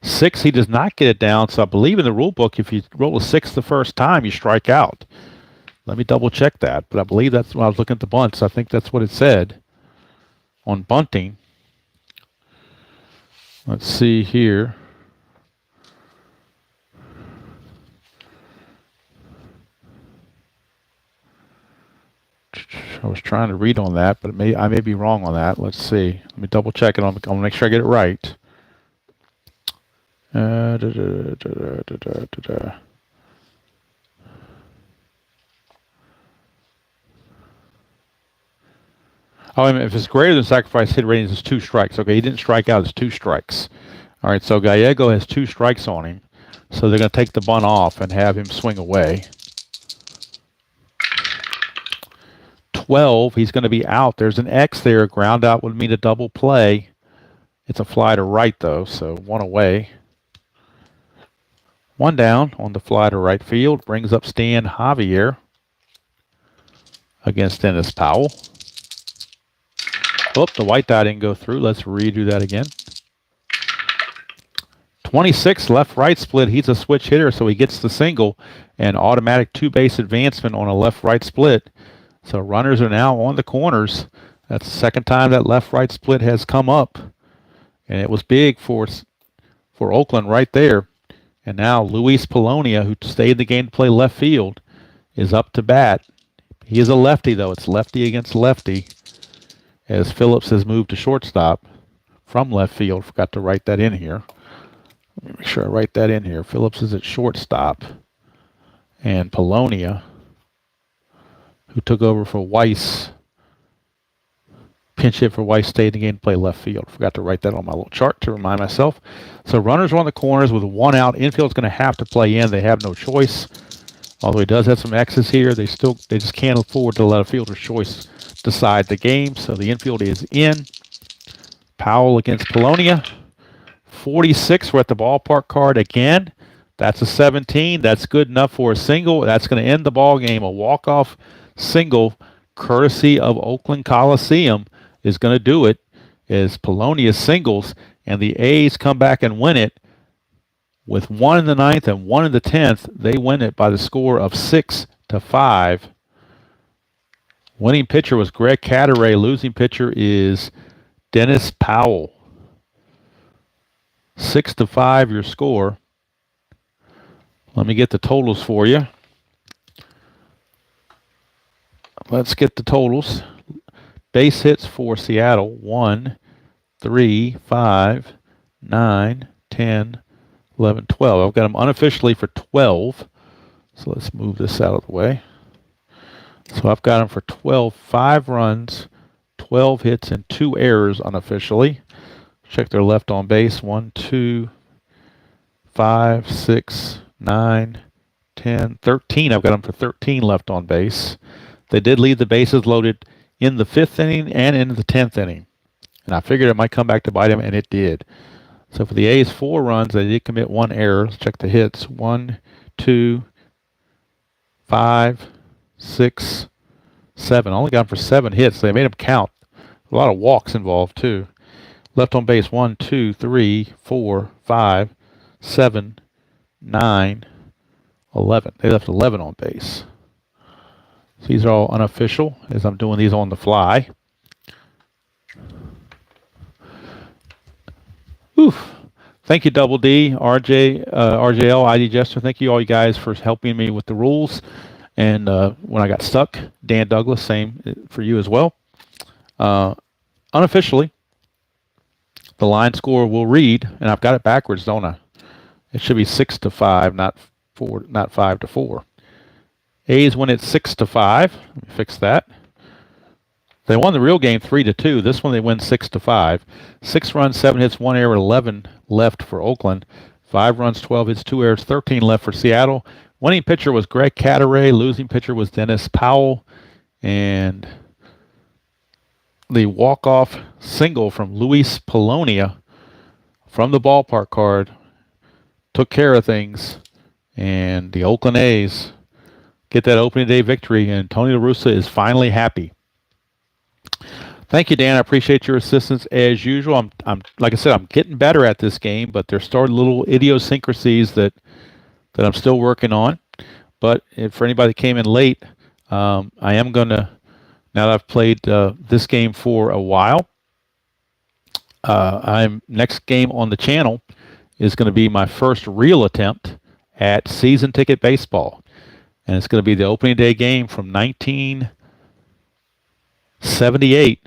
6, he does not get it down, so I believe in the rule book, if you roll a 6 the first time, you strike out. Let me double check that, but I believe that's when I was looking at the bunts. I think that's what it said on bunting. Let's see here. I was trying to read on that, but I may be wrong on that. Let's see. Let me double check it. I'm going to make sure I get it right. Oh, I mean, if it's greater than sacrifice hit ratings, it's 2 strikes. Okay, he didn't strike out. It's 2 strikes. All right, so Gallego has 2 strikes on him. So they're going to take the bunt off and have him swing away. 12, he's going to be out. There's an X there. Ground out would mean a double play. It's a fly to right, though, so 1 away. 1 down on the fly to right field. Brings up Stan Javier against Dennis Powell. Oh, the white die didn't go through. Let's redo that again. 26, left-right split. He's a switch hitter, so he gets the single and automatic 2-base advancement on a left-right split. So runners are now on the corners. That's the second time that left-right split has come up. And it was big for Oakland right there. And now Luis Polonia, who stayed in the game to play left field, is up to bat. He is a lefty, though. It's lefty against lefty, as Phillips has moved to shortstop from left field. Forgot to write that in here. Let me make sure I write that in here. Phillips is at shortstop. And Polonia, who took over for Weiss, pinch hit for Weiss, stayed in the game to play left field. Forgot to write that on my little chart to remind myself. So runners are on the corners with 1 out. Infield's going to have to play in. They have no choice. Although he does have some X's here, they just can't afford to let a fielder's choice decide the game. So the infield is in. Powell against Polonia. 46, we're at the ballpark card again. That's a 17. That's good enough for a single. That's going to end the ball game. A walk-off single, courtesy of Oakland Coliseum, is going to do it. As Polonia singles, and the A's come back and win it with 1 in the 9th and 1 in the 10th. They win it by the score of 6-5. Winning pitcher was Greg Cadaret. Losing pitcher is Dennis Powell. 6-5 your score. Let me get the totals for you. Let's get the totals. Base hits for Seattle: 1, 3, 5, 9, 10, 11, 12. I've got them unofficially for 12. So let's move this out of the way. So I've got them for 12, 5 runs, 12 hits, and 2 errors unofficially. Check their left on base: 1, 2, 5, 6, 9, 10, 13. I've got them for 13 left on base. They did leave the bases loaded in the 5th inning and in the 10th inning. And I figured it might come back to bite them, and it did. So for the A's, 4 runs, they did commit 1 error. Let's check the hits: 1, 2, 5, 6, 7. I only got them for 7 hits. They made them count. A lot of walks involved, too. Left on base: 1, 2, 3, 4, 5, 7, 9, 11. They left 11 on base. So these are all unofficial, as I'm doing these on the fly. Oof. Thank you, Double D, RJ, RJL, ID Jester. Thank you all you guys for helping me with the rules. And when I got stuck, Dan Douglas, same for you as well. Unofficially, the line score will read, and I've got it backwards, don't I? It should be 6-5, not 5-4. A's win it 6-5. Let me fix that. They won the real game 3-2. This one they win 6-5. 6 runs, 7 hits, 1 error, 11 left for Oakland. 5 runs, 12 hits, 2 errors, 13 left for Seattle. Winning pitcher was Greg Cadaret. Losing pitcher was Dennis Powell. And the walk-off single from Luis Polonia from the ballpark card took care of things. And the Oakland A's get that opening day victory. And Tony La Russa is finally happy. Thank you, Dan. I appreciate your assistance as usual. I'm like I said, I'm getting better at this game, but there's started little idiosyncrasies that I'm still working on. But for anybody that came in late, I am going to, now that I've played this game for a while, next game on the channel is going to be my first real attempt at season ticket baseball. And it's going to be the opening day game from 1978.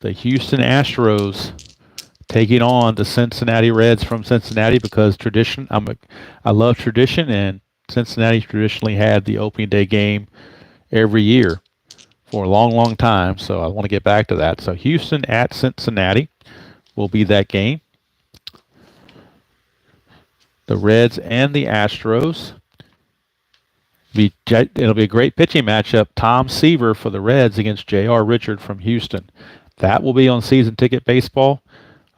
The Houston Astros taking on the Cincinnati Reds from Cincinnati, because tradition. I love tradition, and Cincinnati traditionally had the opening day game every year for a long, long time. So I want to get back to that. So Houston at Cincinnati will be that game. The Reds and the Astros. It'll be a great pitching matchup. Tom Seaver for the Reds against J.R. Richard from Houston. That will be on Season Ticket Baseball.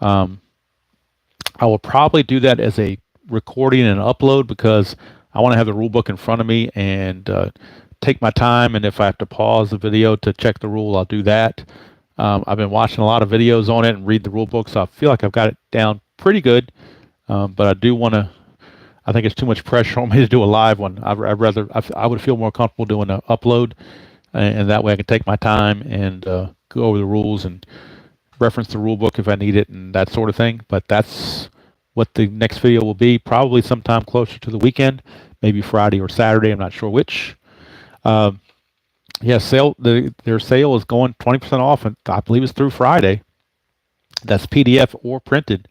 I will probably do that as a recording and upload, because I want to have the rule book in front of me and take my time. And if I have to pause the video to check the rule, I'll do that. I've been watching a lot of videos on it and read the rule book, so I feel like I've got it down pretty good. But I do want to. I think it's too much pressure on me to do a live one. I would feel more comfortable doing an upload, and that way I can take my time and go over the rules and reference the rule book if I need it and that sort of thing. But that's what the next video will be, probably sometime closer to the weekend, maybe Friday or Saturday. I'm not sure which. Their sale is going 20% off, and I believe it's through Friday. That's PDF or printed.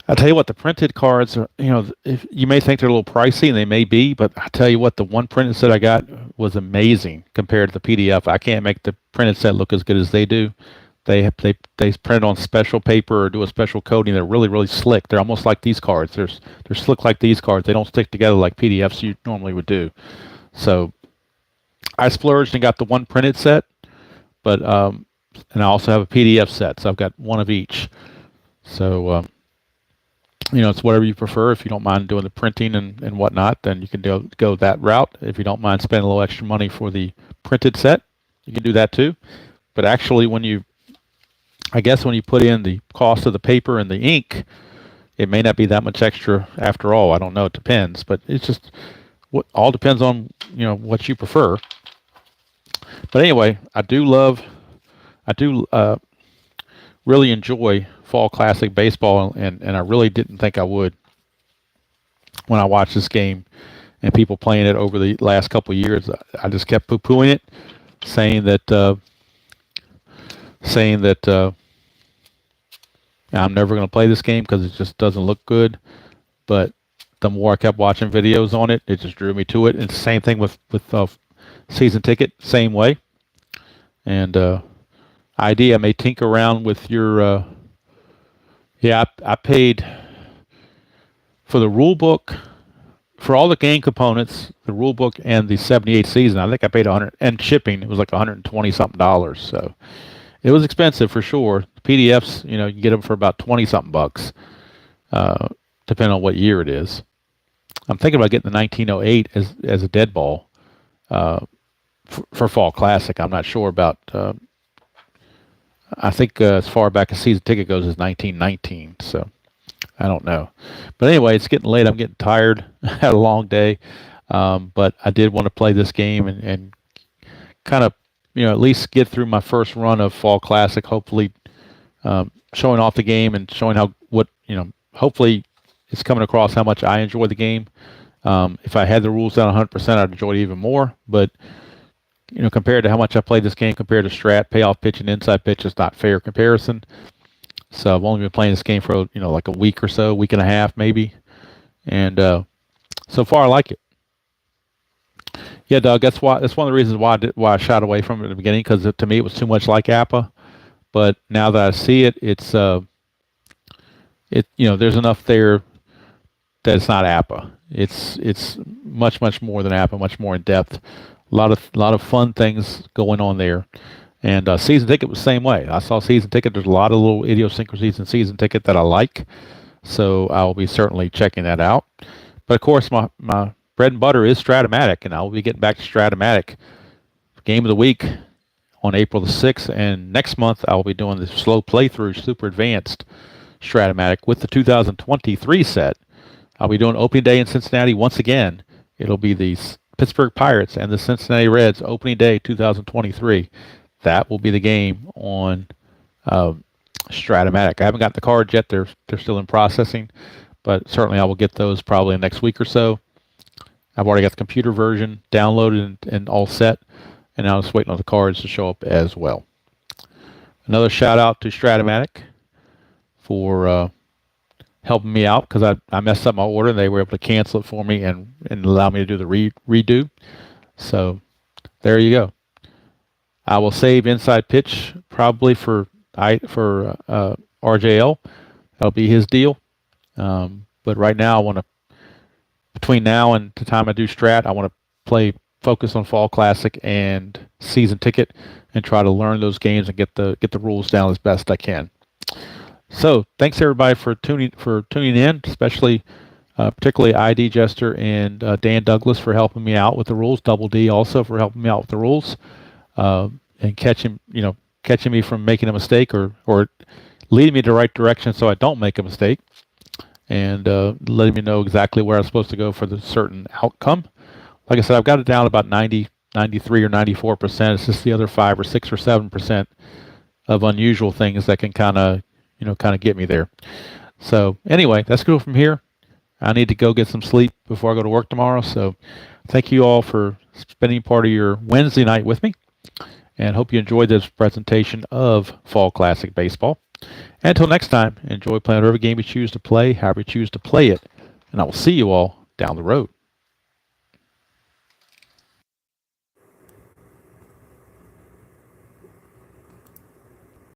I'll tell you what, the printed cards are, if you may think they're a little pricey, and they may be, but I tell you what, the one printed set I got was amazing compared to the PDF. I can't make the printed set look as good as they do. They print on special paper or do a special coating. They're really, really slick. They're almost like these cards. They're slick like these cards. They don't stick together like PDFs you normally would do. So I splurged and got the one printed set, but and I also have a PDF set, so I've got one of each. So it's whatever you prefer. If you don't mind doing the printing and whatnot, then you can go that route. If you don't mind spending a little extra money for the printed set, you can do that too. But actually, when you put in the cost of the paper and the ink, it may not be that much extra after all. I don't know. It depends. But it's just all depends on what you prefer. But anyway, I do really enjoy Fall Classic baseball, and I really didn't think I would when I watched this game and people playing it over the last couple of years. I just kept poo-pooing it, saying that I'm never going to play this game because it just doesn't look good. But the more I kept watching videos on it, it just drew me to it. And the same thing with season ticket, same way. And ID, I may tinker around with your. I paid for the rule book, for all the game components, the rule book and the 78 season. I think I paid $100, and shipping. It was like $120 something. So it was expensive for sure. PDFs, you can get them for about 20 something bucks, depending on what year it is. I'm thinking about getting the 1908 as a dead ball for Fall Classic. I'm not sure about. I think as far back as season ticket goes is 1919, so I don't know. But anyway, it's getting late. I'm getting tired. Had a long day, but I did want to play this game and kind of, at least get through my first run of Fall Classic. Hopefully, showing off the game and showing hopefully it's coming across how much I enjoy the game. If I had the rules down 100%, I'd enjoy it even more. But compared to how much I played this game, compared to strat, payoff pitch, and inside pitch, it's not fair comparison. So I've only been playing this game for like a week or so, week and a half maybe, and so far I like it. Yeah, Doug. That's one of the reasons why I shied away from it in the beginning, because to me it was too much like APA. But now that I see it, there's enough there that it's not APA. It's much more than APA, much more in depth. A lot of fun things going on there. And season ticket was the same way. I saw season ticket. There's a lot of little idiosyncrasies in season ticket that I like, so I'll be certainly checking that out. But of course, my bread and butter is Stratomatic, and I'll be getting back to Stratomatic. Game of the week on April the 6th, and next month I'll be doing the slow playthrough Super Advanced Stratomatic with the 2023 set. I'll be doing opening day in Cincinnati once again. It'll be the Pittsburgh Pirates and the Cincinnati Reds opening day 2023. That will be the game on Stratomatic. I haven't got the cards yet. They're still in processing, but certainly I will get those probably next week or so. I've already got the computer version downloaded and all set, and now I'm just waiting on the cards to show up as well. Another shout out to Stratomatic for helping me out, because I messed up my order and they were able to cancel it for me and allow me to do the redo. So there you go. I will save Inside Pitch probably for RJL. That'll be his deal. But right now, I want to, between now and the time I do Strat, I want to focus on Fall Classic and Season Ticket, and try to learn those games and get the rules down as best I can. So thanks everybody for tuning in, especially particularly ID Jester and Dan Douglas for helping me out with the rules. Double D also for helping me out with the rules. And catching me from making a mistake, or leading me the right direction so I don't make a mistake, and letting me know exactly where I'm supposed to go for the certain outcome. Like I said, I've got it down about 90, 93 or 94%. It's just the other 5 or 6 or 7% of unusual things that can kind of get me there. So anyway, let's go from here. I need to go get some sleep before I go to work tomorrow. So thank you all for spending part of your Wednesday night with me, and hope you enjoyed this presentation of Fall Classic Baseball. And until next time, enjoy playing whatever game you choose to play, however you choose to play it, and I will see you all down the road.